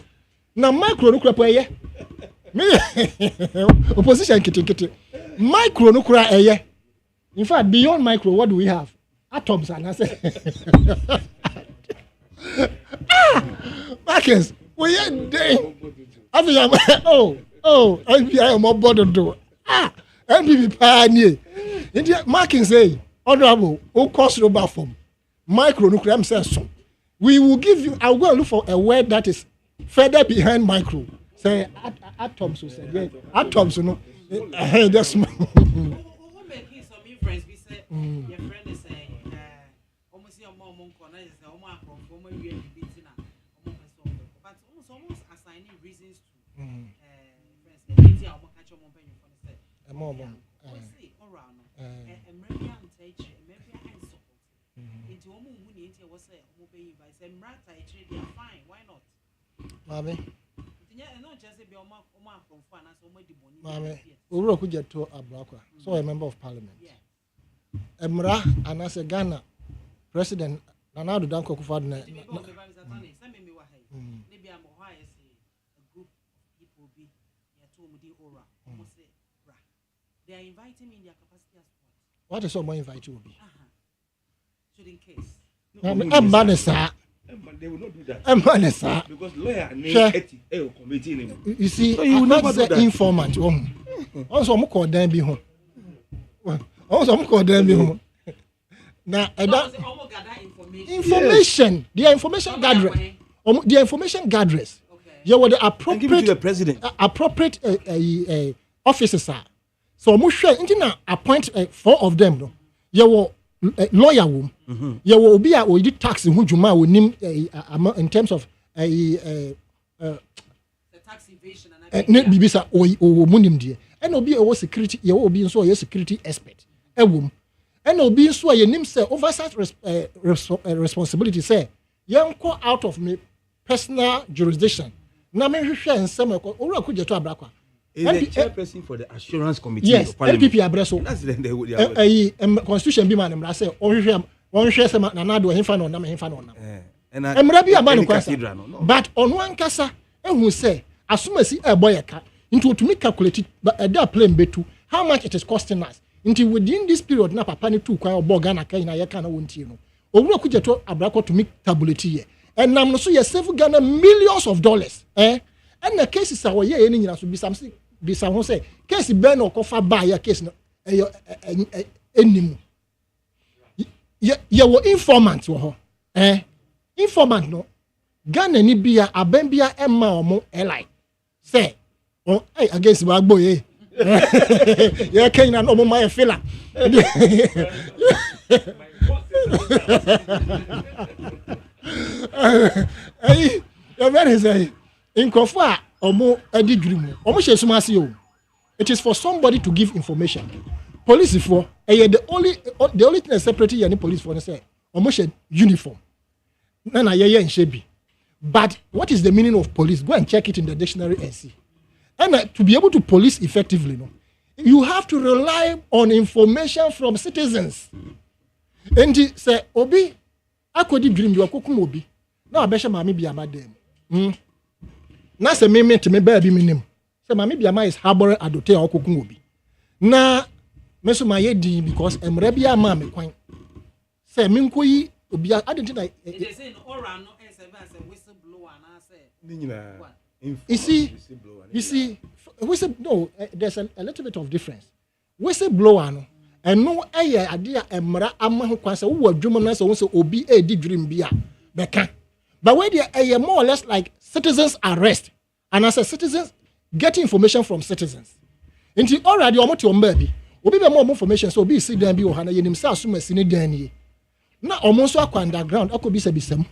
na micro no kura po eye me opposition kiti micro no kura eye. In fact, beyond micro, what do we have? Atoms and I say Marcus, we ain't day. NPI am about do. NPP pioneer. India Marcus say, honorable, who cost rubber from micro no kura so. We will give you, I'll go and look for a word that is further behind micro. Say atoms, so say atoms, you know. That's who making some inference. We say your friend is saying almost your mom corner is almost from where you are beating up but almost assigning reasons to friends the things you catch your mom penny for the say see around and maybe I'm teaching maybe I support into omo who need to was say omo pay by say mrata they are fine why not Mami Mame, Uro kuja to Abrakwa, so a member of parliament. Emra anase Ghana president Nanado Danko Kufadne. They are inviting me in their capacity as what? What is someone invite you? Should in case. They will not do that. Because lawyer and committee. You see, so you will never say informant. Also, I'm called them be home. Also, I'm called them be home. Now, information. Their information gatherers. Their information gatherers. You were the appropriate the president. Appropriate officers. So, I'm sure appoint 4 of them. No, you were. Lawyer wom ye will be a we tax in hujuma we nim in terms of the tax evasion and bibisa o munim die and obi a security ye obi nso ye security expert wom and obi nso ye nim say oversight responsibility say yanko out of me personal jurisdiction na me hwehwe nsem ko owura ko jeto abrakwa is the chairperson for the assurance committee yes, of parliament. MPP Abreso. That's the constitution be man say one share say na na do himfa no na me himfa no na. And emra bi aba no kwasa. But on one kasa ehun say asumasi e boy ka into to me calculate but a day plan betu how much it is costing us. Until within this period na papa ni tu kwa obo Ghana kai na ye ka na wontie no. Owura ku jeto abrako to me tabulate here. And nam no so ye save Ghana millions of dollars. And the cases are ye ni nyina so bi something be someone say case ben or cover buy your case no enimu ye wo informant wo ho informant no Ghana ni bia aban bia emma omo like say against bagbo ye ye kenya no omo my filler you very say in kofa omo edi dwirimu omo hye suma ase o. It is for somebody to give information. Police for the only thing separate any police for say omo uniform. Na ye shebi. But what is the meaning of police? Go and check it in the dictionary and see. And to be able to police effectively, no, you have to rely on information from citizens. And say obi akodi dream you akokum obi. Na abesha MAAME BIAMAH dem. Na se me ba bi minim. Say MAAME BIAMAH is harboring adote akokum obi. Na me so my din because emre bia ma me kwan. Say me nkoyi obi I didn't think they say in oral no as a whistleblower and I say you see whistle no there's a little bit of difference. Whistleblower no and no idea emra ama ho kwan say wo adwuma na say wo say obi di dream bia beka. But where they are more or less like citizens arrest and as a citizens get information from citizens. Into already omo baby obi be more information so obi see dan bi o ha na yenim say asuma sine dan ni na omo so akwa underground akobi se bisam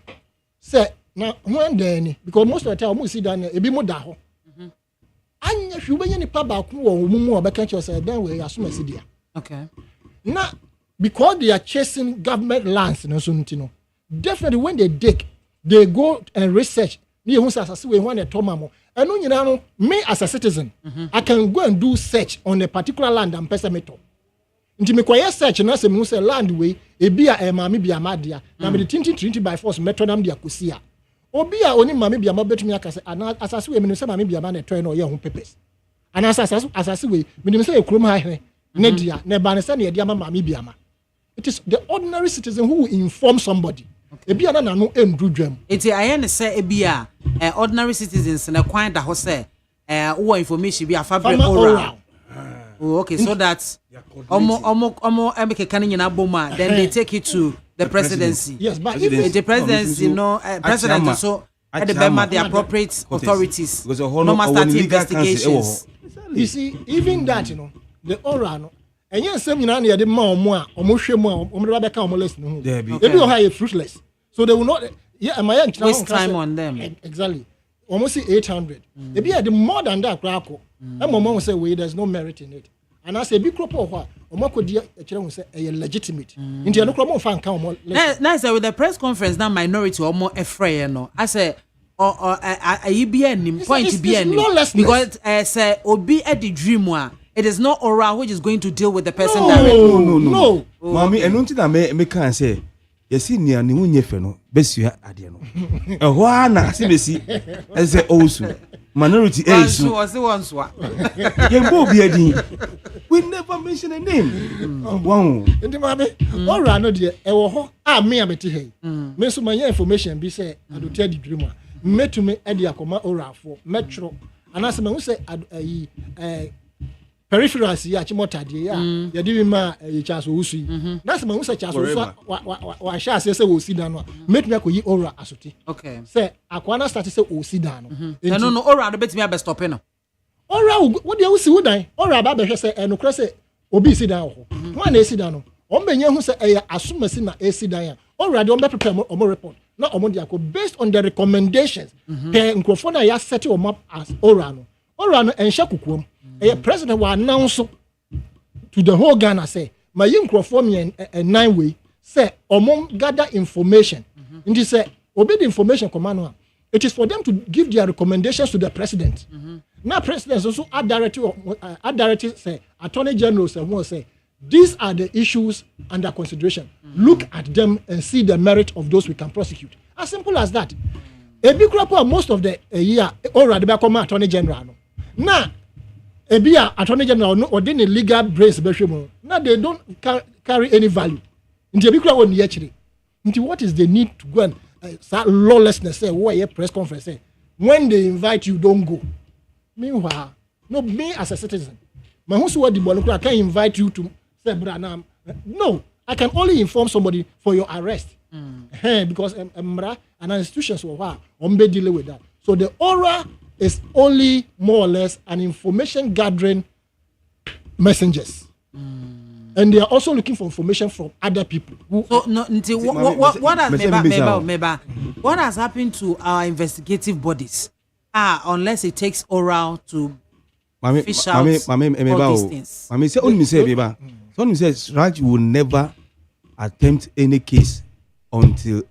say na when dan ni because most of the time omo see dan e bi mo da ho anya hwubenye ni pa ba ko wo mumu obeka che say dan we asuma si dia. Okay. Na because they are chasing government lands no so ntino definitely when they dig they go and research me who say asase we when they tomamo eno nyina no me as a citizen I can go and do search on a particular land and person meto nti me kwaye search na say me say land we e bia MAAME BIAMAH dia na me tintin trinity by force meto nam dia kosia obi a oni MAAME BIAMAH betumi aka say ana asase we me say MAAME BIAMAH na toy na ye ho purpose ana asase we me say ekrom ha hwe ne dia na ba ne say na dia MAAME BIAMAH. It is the ordinary citizen who will inform somebody. Ebia na no endru dwam. Eti aye say ebia ordinary citizens na kwan da ho say wo information bi afabre oral. Oh, okay, so that omo emeke kan nyina boma then they take it to the presidency. Yes, but if the presidency president so at the Bema the appropriate authorities normal start investigations. You see even that the oral no enye nsem nyina na ye de ma omo a omo hwem a omo de ba beka omo list no ebi o ha fruitless so they will not waste time on them. Exactly almost 800 ebi the more than that krako e mama say we there's no merit in it and I say big crop of what omo kodi e kire say e legitimate nti e no kro mo fa nka omo na say with the press conference that minority omo efrey no I say ayi bia nim point bia nim because say obi e the dream a it is not oral which is going to deal with the person directly. No. Mami, enu nti na me kan say, yesi nia ni unye fe no, besua ade no. Ehwo na se besi, ese osu. Minority age. Onso. Yembo bi adin. We never mention a name. Wow. Ndi mami, oral no de e wo ho a me ameti he. Me so manya information bi say adote di dream a. Metume e de akoma oral for metro. Anase me hu say peripherals ya chimotade ya ya di ma chaso usu that's my usa chaso wa sha say wo si dan no metumi akoyi ora asote okay say akwana start say o si dan no no ora do betumi abe stop no ora wo de usi wo dan ora ba be hwe say enokra say obi si dan ho ho na si dan no o menye hu say eya asomasi na esi dan ya ora de o be prepare o report na o mo de akọ based on the recommendations per nkrofo na ya set o map as ora no ensha kukuom president will announce to the whole Ghana say my young Crawfordian and 9 way say omon gather information and he say obey the information command it is for them to give their recommendations to the president. Now president also add directive say attorney general say these are the issues under consideration. Look at them and see the merit of those we can prosecute. As simple as that. A big crop most of the year already become attorney general. Now Ebia attorney general no or the legal brace behwemo na they don't carry any value nti ebikura won ye chire nti what is the need to go and lawlessness say why press conference say when they invite you don't go meanwhile no me as a citizen my who so what the bono can invite you to say brana no I can only inform somebody for your arrest. Because and institutions were dealing with that. So the aura is only more or less an information gathering messengers. And they are also looking for information from other people. So no, what has happened to our investigative bodies? Unless it takes oral to fish out all these things. Someone says Raj will never attempt any case until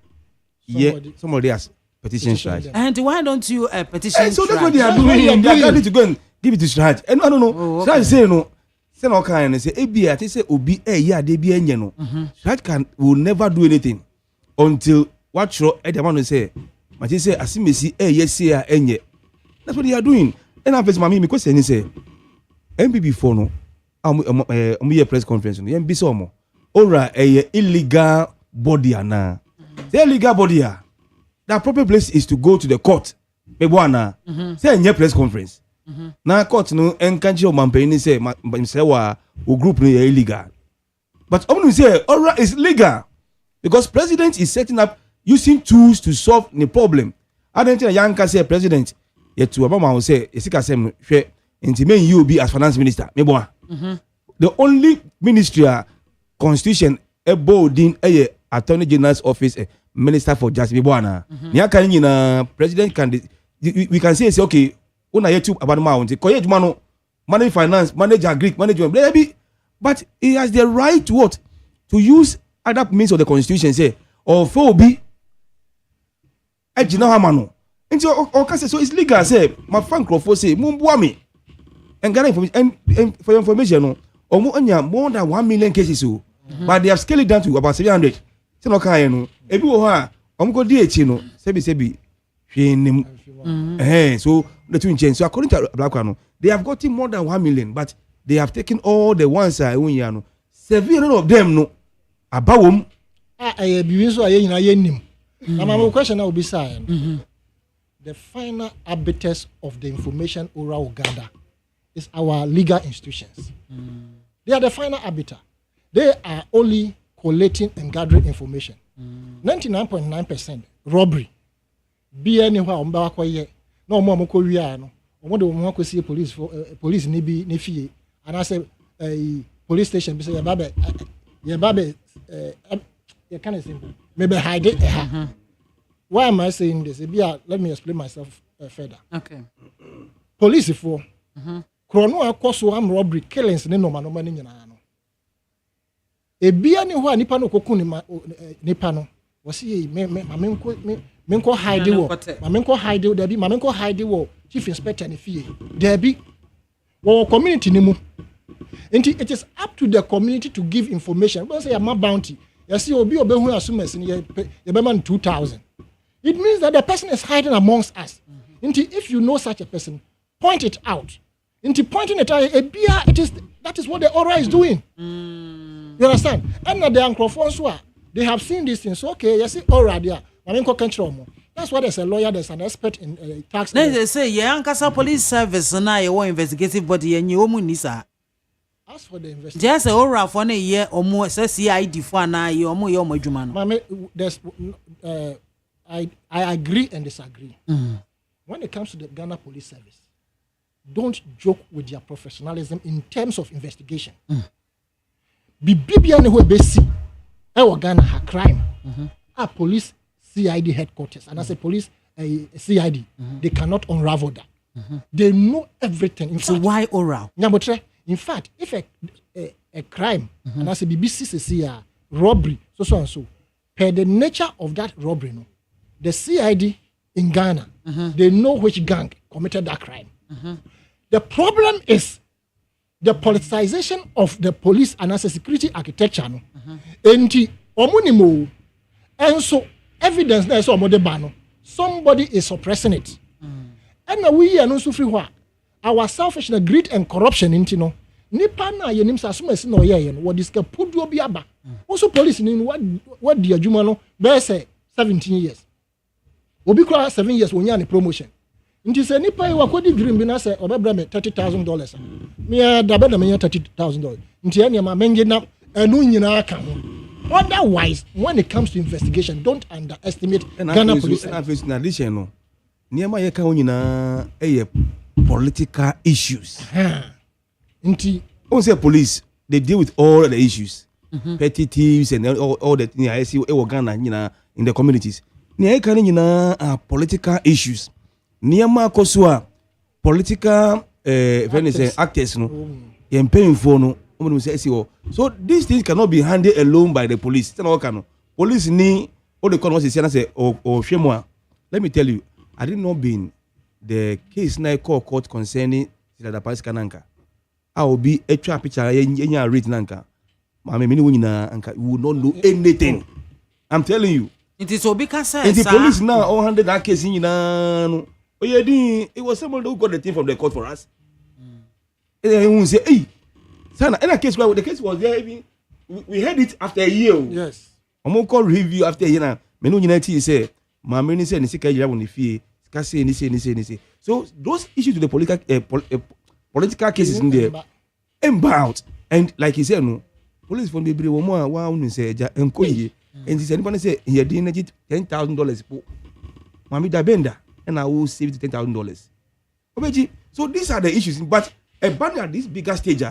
somebody has petition Raj. And why don't you petition? So that's what they are doing. They are going to go and give it to Raj. And I don't know. Raj say no. Say no kind and say Abia. They say Obi. Yeah, they be no. Raj will never do anything until what show. The man will say. But he say asimesi. Yes, yeah, enye. That's what they are doing. And I face mami because he say MPP for no. A press conference. MPP so mo. Ora illegal body ana. The illegal body ah. The appropriate place is to go to the court. Bebwana. Say any press conference. Na court no enkanchi o mampeni say wa o group no illegal. But omu say ora is legal because president is setting up using tools to solve the problem. Adentina yanka say president yet to Obama say esika sem hwe nti men you be as finance minister. Mebwa. The only ministry constitution boarding attorney general's office minister for justice Bebwana. Nyaka nyina president can we can say okay una yetu about mount koye juma no manage finance manage agric management maybe but he has the right to what to use other means of the constitution say or for be ejina hamano nti o can say so it's legal say my fan crofo say mumboa me and Ghana information and for your information no omo anya more than 1 million cases so but they have scaled it down to about 700 say no kan no ebi wo ha omo ko di echi no sebi hwenim so the twin chain. So according to Black they have gotten more than 1 million, but they have taken all the ones 700 of them no abawom. My question now will be saying the final arbiters of the information oral gather is our legal institutions. They are the final arbiter. They are only collating and gathering information. 99.9% robbery. Be anywhere on Bawakoye. No more Mokoria, no. Or do we want to see police ni fee. And I say a police station, be say your baby, you can't simple. Maybe hide it. Why am I saying this? Let me explain myself further. Okay. Police for Chrono Koso am robbery killings ni no money nyina no. E bia ni ho a nipa no koku nipa no. Was he Menko hide wo. Mamenko hide wo debi. Mamenko hide wo chief inspector ni fie. Debi. Wo community ni mu. It is up to the community to give information. Because say my bounty. You see obi obehu asumes ni ye be man 2000. It means that the person is hiding amongst us. If you know such a person, point it out. Pointing it out, that is what the aura is doing. You understand? And the Ankrofons they have seen these things. Okay, you see aura there. That's why there's a lawyer, there's an expert in tax. They say, yeah, Ankasa police service and I want investigative body and you munisa. As for the investigation, just a aura for a year or more says CID for an eye or more your Mame, there's I agree and disagree. When it comes to the Ghana Police Service, don't joke with their professionalism in terms of investigation. Bibian who basi Ghana ha crime. Police CID headquarters and as a police CID, they cannot unravel that. They know everything. So why oral? In fact, if a crime and as a BBC robbery, so and so, per the nature of that robbery, no, the CID in Ghana, they know which gang committed that crime. The problem is the politicization of the police and as a security architecture. No, and so evidence there is somebody is suppressing it. And we are not free. Our selfishness, greed, and corruption into nipa na yenim sasume no ye no what is ka pudu obi aba. Also police ni what the adwuma no be say 17 years. Obi kura 7 years wonya ne promotion. Nti se nipa e wakodi dream bi na say obebra me $30,000. Me da be na me $30,000. Nti ene ma menje na enu nyina aka ho. Otherwise, when it comes to investigation, don't underestimate Ghana police. In addition, no, Niama yeka onyina political issues. Inti, when say police, they deal with all the issues, petty thieves and all that. I see Ghana, in the communities. Niama yeka onyina political issues. Niama kosua political actors no. Paying for no. So these things cannot be handled alone by the police. Police need all the conversations and say, oh, shame. Let me tell you, I did not be in the case now court concerning the Paris Kananka. I will be a trap picture and read Nanka. I mean, you will not know anything. I'm telling you. It is Obika says. And the police now all handled that case in it was someone who got the thing from the court for us. And they say, hey. In a case where the case was there, we heard it after a year. Yes. I'm going to call review after a year now. Menu United say, "Mamma say, "Nisika jira woni fie." Say. So those issues to the political cases in there, about and like he said, no police from the Bri woman wow say enkoye, and he said, "Anybody say he had $10,000 po, Mami da benda, and I will save $10,000." So these are the issues, but at this bigger stage.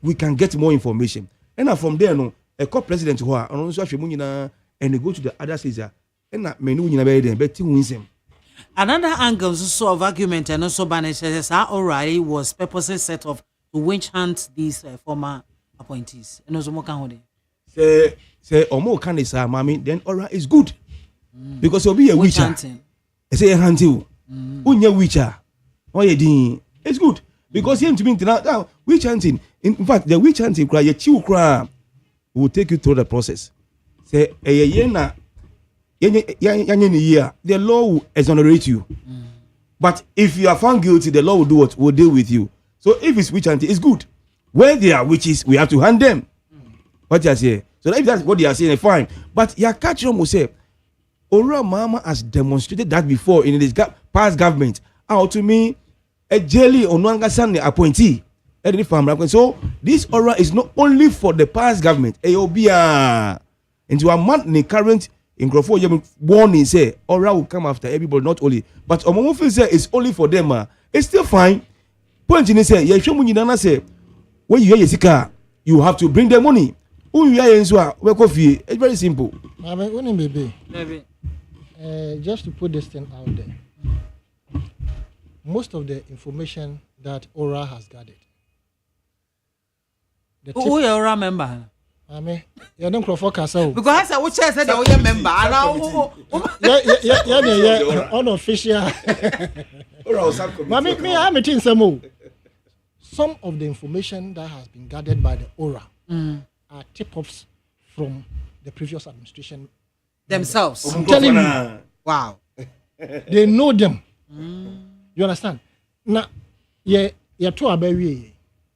We can get more information. And from there, no, a co-president who are and they go to the other states. And Betty wins him. Another angle also of argument and also Banish says O'Reilly was purposely set off to winch hunt these former appointees. And also more can say Omo can is mommy, then O'Reilly is good. Because he'll be a witcher. Hunting. Say a hunting. Unya witcher. Oh yeah, it's good. Because him to me now witch hunting. In fact, the witch hunting cry, will take you through the process. Say a year, the law will exonerate you. But if you are found guilty, the law will do what? Will deal with you. So if it's witch hunting, it's good. Where they are witches, we have to hand them. What you say? So if that's what they are saying, fine. But Yakachum will say, Ora Mama has demonstrated that before in this past government. How to me, a jelly or Nwangasan appointee. So this aura is not only for the past government. AOBA into a month in current in Grofo warning say aura will come after everybody, not only. But Omofin say it's only for them. It's still fine. Point in say say when you hear Yesika, you have to bring the money. It's very simple. Just to put this thing out there, most of the information that Aura has gathered. Who you remember? I mean, you don't crop for Castle. Because I said, which I said, oh, you member. Yeah, unofficial. I'm a some more. Some of the information that has been gathered by the Aura are tip-offs from the previous administration themselves. I'm telling you. Wow. They know them. You understand? Now, yeah, to a baby.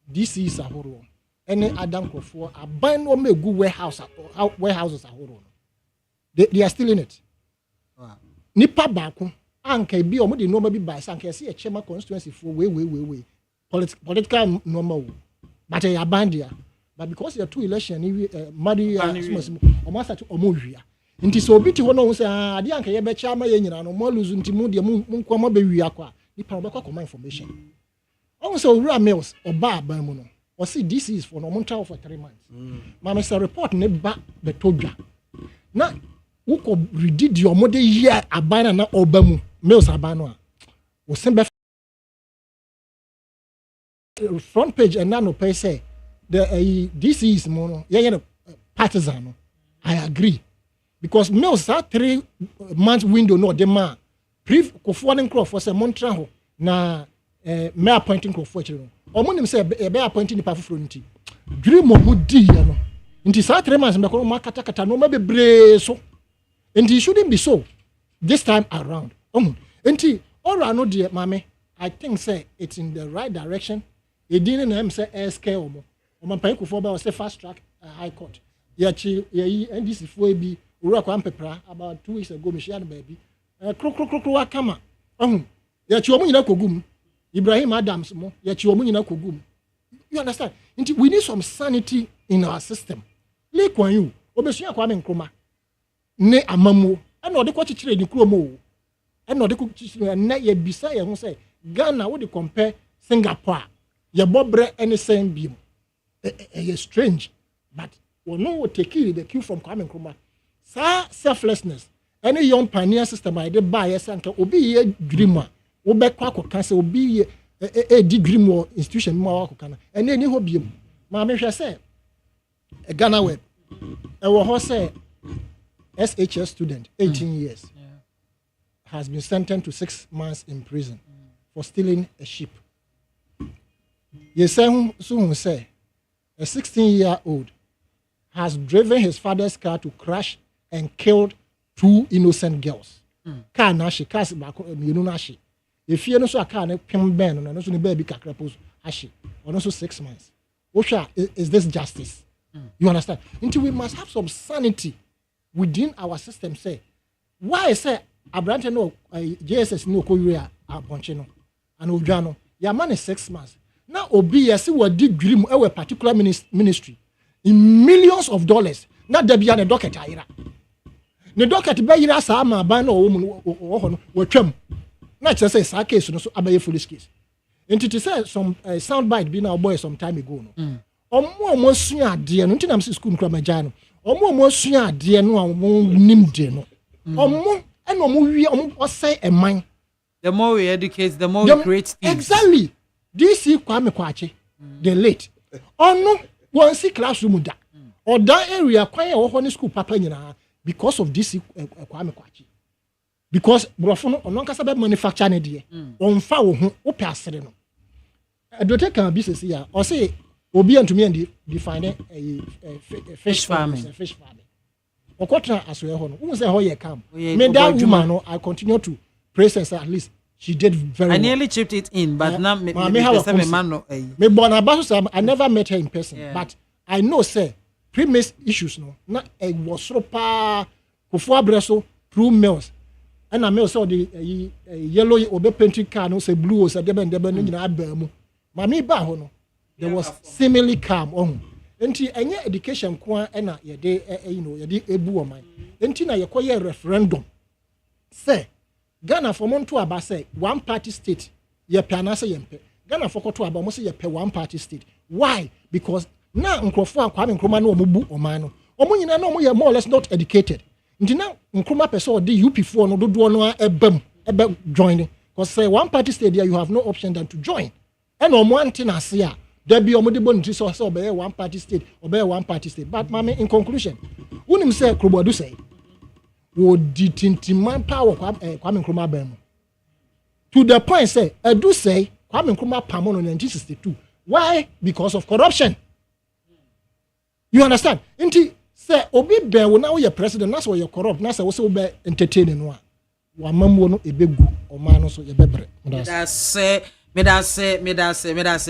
This is a horror. Any Adam Crawford, a bind or make good warehouses are horror. They are still in it. Wow. Nipa Baku, Anke be or maybe normally by Sanke see a chairman constituency for way. Political normal. But I abandon. But because there are two elections, Madi almost at Omovia. Inti so biti wono say ade anka ye be chama ye nyina no mo lose nti mu de mu nkoma be wi akwa nipa be kwa information on so ura mails oba ban mu no o see this is for no monta for 3 months mama say report ne ba be todwa na wo ko read your mode year aban na oba mu mails aban no a wo sen be front page and now no pay say the this is mo ye partisan no I agree. Because mails are 3 months window no the man brief Kofuan Crow for say Montreal na me appointing Crow for children. Omonim say be appointing the powerful nti. Dream of mudi ya no. Nti sa 3 months me ko ma kata no ma be so. Nti it shouldn't be so this time around. Nti ora no de mame I think say it's in the right direction. E din na am say SK omo. Omo pan Kofuan ba say fast track high court. Ya chi ye NDC for bi Ura kwa mpepra about 2 weeks ago, Michigan baby. Kro kama. Ya chiwomu nyina kogum. Ibrahim Adams mo. Ya chiwomu nyina kogum. You understand? We need some sanity in our system. Lekwan you. obesua Kwame Nkrumah ne amamu and no de ko chichire ni kromo and no de ko chichire na ye bisa ye ho say Ghana wo de compare Singapore ye bobre any same beam strange but we no take the cue from Kwame Nkrumah sa selflessness any young pioneer system I dey buy yes anka obi ye dream a wo be kwa akoka say obi ye degree mo institution mo akoka na ene ni ho biem ma me hwe say Ghana web e wo ho say SHS student 18 years has been sentenced to 6 months in prison for stealing a sheep. Yes, soon say a 16-year-old has driven his father's car to crash and killed 2 innocent girls. Car na she cars back na she. If you know so a car na pim ben no so ni baby kakrapos ashi. Or also 6 months. Osha, is this justice? You understand? Until we must have some sanity within our system. Say why say Abrante no JSS no koyria abonche no and odwa your man is 6 months now obi yes we degree mu e particular ministry in millions of dollars na da bia na docket ayira ne docket be yira sa ma ban na wo ho no watwam na che say sa case no so abaye police case entity say some sound bite be na boy some time ago no omo sua ade no ntina am school nkra magya no omo sua ade no a nim de no omo and we say a mind. The more we educate, the more we create things. Exactly. This is Kwame Kwache, the late. Or no, one see classroom da. Or that area, quiet or honey school papa because of this Kwame Kwache. Because Brofono or non casabe manufacture idea. On foul who opasser. A daughter can be here or say, Obi to me and define a fish farming. Fish farming. Okotra as we who say how you come. Me that woman I continue to praise her at least she did very well. I nearly chipped it in but now me born about I never met her in person but I know say premise issues no na was so pa kofo abreso through mails and I mail so the yellow obe painting car no say blue or say debe no nyina abamu mama ba ho no there was seemingly calm on enti enye education kwa na ye de ye de ebu o man enti na ye koye referendum say Ghana for monto aba say one party state ye pe na say ye mpe Ghana for koto aba mo say ye pe one party state why because na nkrofo Kwame Nkrumah na omubu o man no omo nyina na omo ye more or less not educated enti na Nkrumah person o de UP4 no dodo no ebe joining because say one party state there you have no option than to join and omo antina say there be omode bonti so obey one party state but mama in conclusion unim say Krobodu say wo ditintiman power Kwame Nkrumah bam to the point say edu say Kwame Nkrumah pamon in 1962 why because of corruption you understand nti say obi ben wo na wo ye president na so you corrupt na say wo say wo be entertain no a wa mamuo no ebegu o man no so ye bebre Medase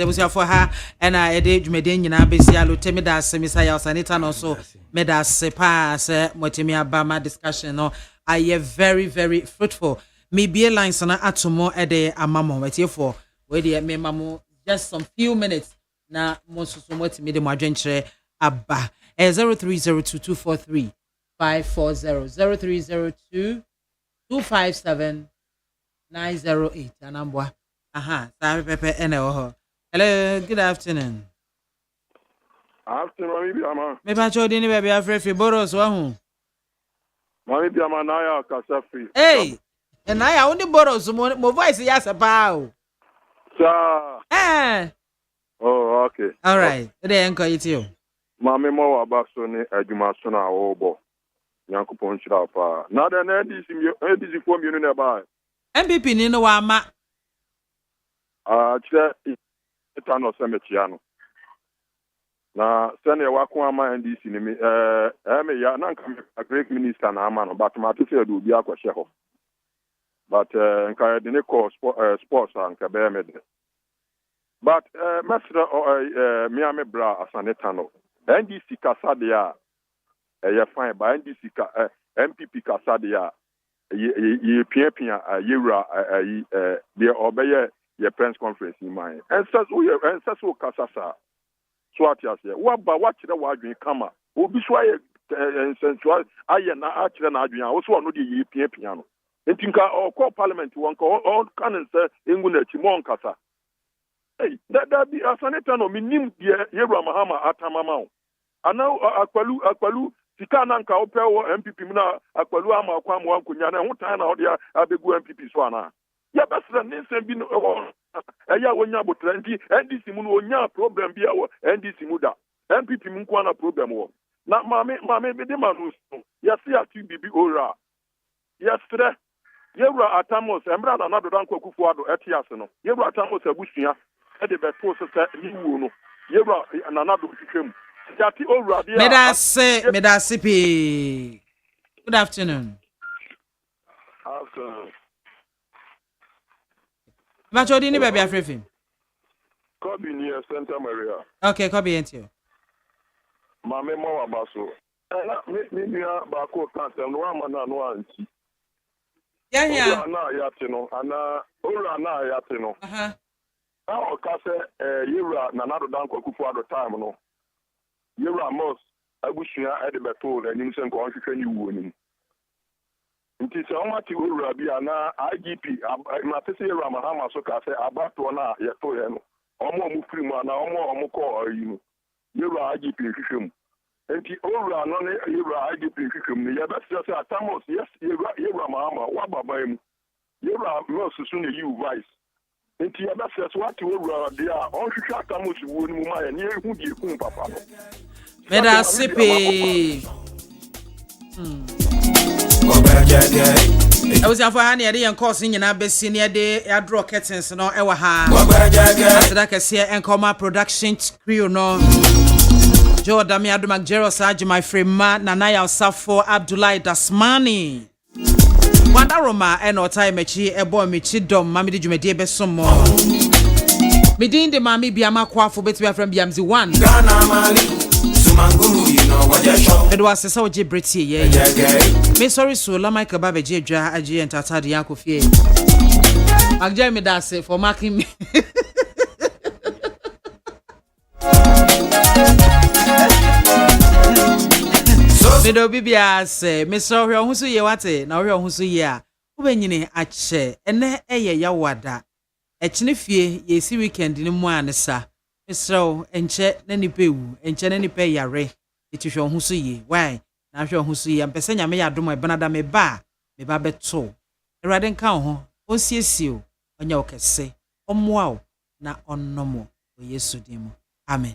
busia for her and I did Medin Besia Lute Medase Messiah Sanita no so Medase pass Motimia Bama discussion no I very very fruitful maybe a line sana atomo ede amamo wetie for we dey me mamo just some few minutes na most so motimi de madwenkyere aba 0302243540 0302257908 anambwa sorry, Pepe, hello, good afternoon. Afternoon, Mami Biamah. Me pacho dini baby afrefi boros wahu. Mami Biamah naya kasafi. Hey, and I only boros mo voice yasa pao. Sir. Oh, okay. All right. Today enko itio. Mami mo wabaso ni adwuma so na obo. Nyankopon chira pa. Na de na ndisi fo mienu na ba. MPP ni no wa ma. Chira etano semetiano. Na sene wako ama NDC ni me ya nanka a great minister na ama no but ma to say do bi akwahye ho. But nka de ne call sports anka be me de. But mesra MAAME bra asanetano. NDC kasa de a fine ba NDC ka MPP kasa de a ye pia yewra de obeye ye press conference in mine. And so kasa sa so atiase wa ba wa kire wa adwen kama obi so aye sensual aye na akire na adwen a wo so no de yi pia no ntinka o parliament won ka o kan say engu na chi mon kasa hey da bi asaneta no minim de Yewura Mahama atamama o ana akwalu sika na nka opɛ wo MPP mu na akwalu ama akwa mo ankonya na ho tan na ho de abegu MPP so ana ya basra ne nsɛm bi no ɛya wonya botra nti NDC mu no onya problem bi awo NDC mu da MPP mu nko na problem wo na maame be de manu so ya se ati bibi ora ya stre Yewura Atamos emra na na dodan kwakufu ado etiase no Yewura Atamos abusua e de beto so se niwu no Yewura na na do twetwem jati ora dia Medase pi. Good afternoon. Afternoon. Machodi ni baby afrefim. Kobi ni Santa Maria. Okay, Kobi enti. Mame mo wabaso. Na me nua ba ko kan sem no ama na no anti. Yeah. Na yate no ana ora na yate no. Na o ka se Yewura na do dan kwakufu ado time no. Yewura Mos abusua e de beto na nim se nko hwehwe ni wuo nim. Nti se o mati ora bia na IGP ma te se Yewura Mahama so ka se abato na yeto ye no. Omo mu firi mu na omo ko ayi no. Yewura IGP hwehwe mu. Nti ora no ne Yewura IGP hwehwe mu ye be se Atamos yes Yewura Mahama wa baba mu. Yewura Mos so ne you vice. Nti ya bese so wati owura de a on hwehwe Atamos wo ni mu ma ye ne ehu die kun papa no. Meda sipi. I was after Honey, I didn't call singing a best senior day, I draw curtains no ever ha. That can see and comma production crew no. Joe Dami Adumak Jero Saji, my friend man, Nanaya Safo Abdullah Dasmani. Wanda Roma and or time mechi a boy mechi dom, Mammy did you make dear some more. Medin the MAAME BIAMAH AKWAFO between from Biamzi 1. It was a soldier Britty, yeah. Me sorry, so la Michael Babaji, Aji, and Tata the Uncle Fee. I'll join me that for marking me. Mido Bibia say, Miss Sorry, who's ye wate, now you're who's ye. Ubenyini ache, and eye yawada. Echnifie, ye see weekend in one, sir. So, and chet any pew, and chen any pay yare. It is your who's ye. Why? Now you're who's ye, and Pesena may do my banada me ba, me babet so. The riding cow, oh, see you, on your say, wow, na on no more, for yes, Amen.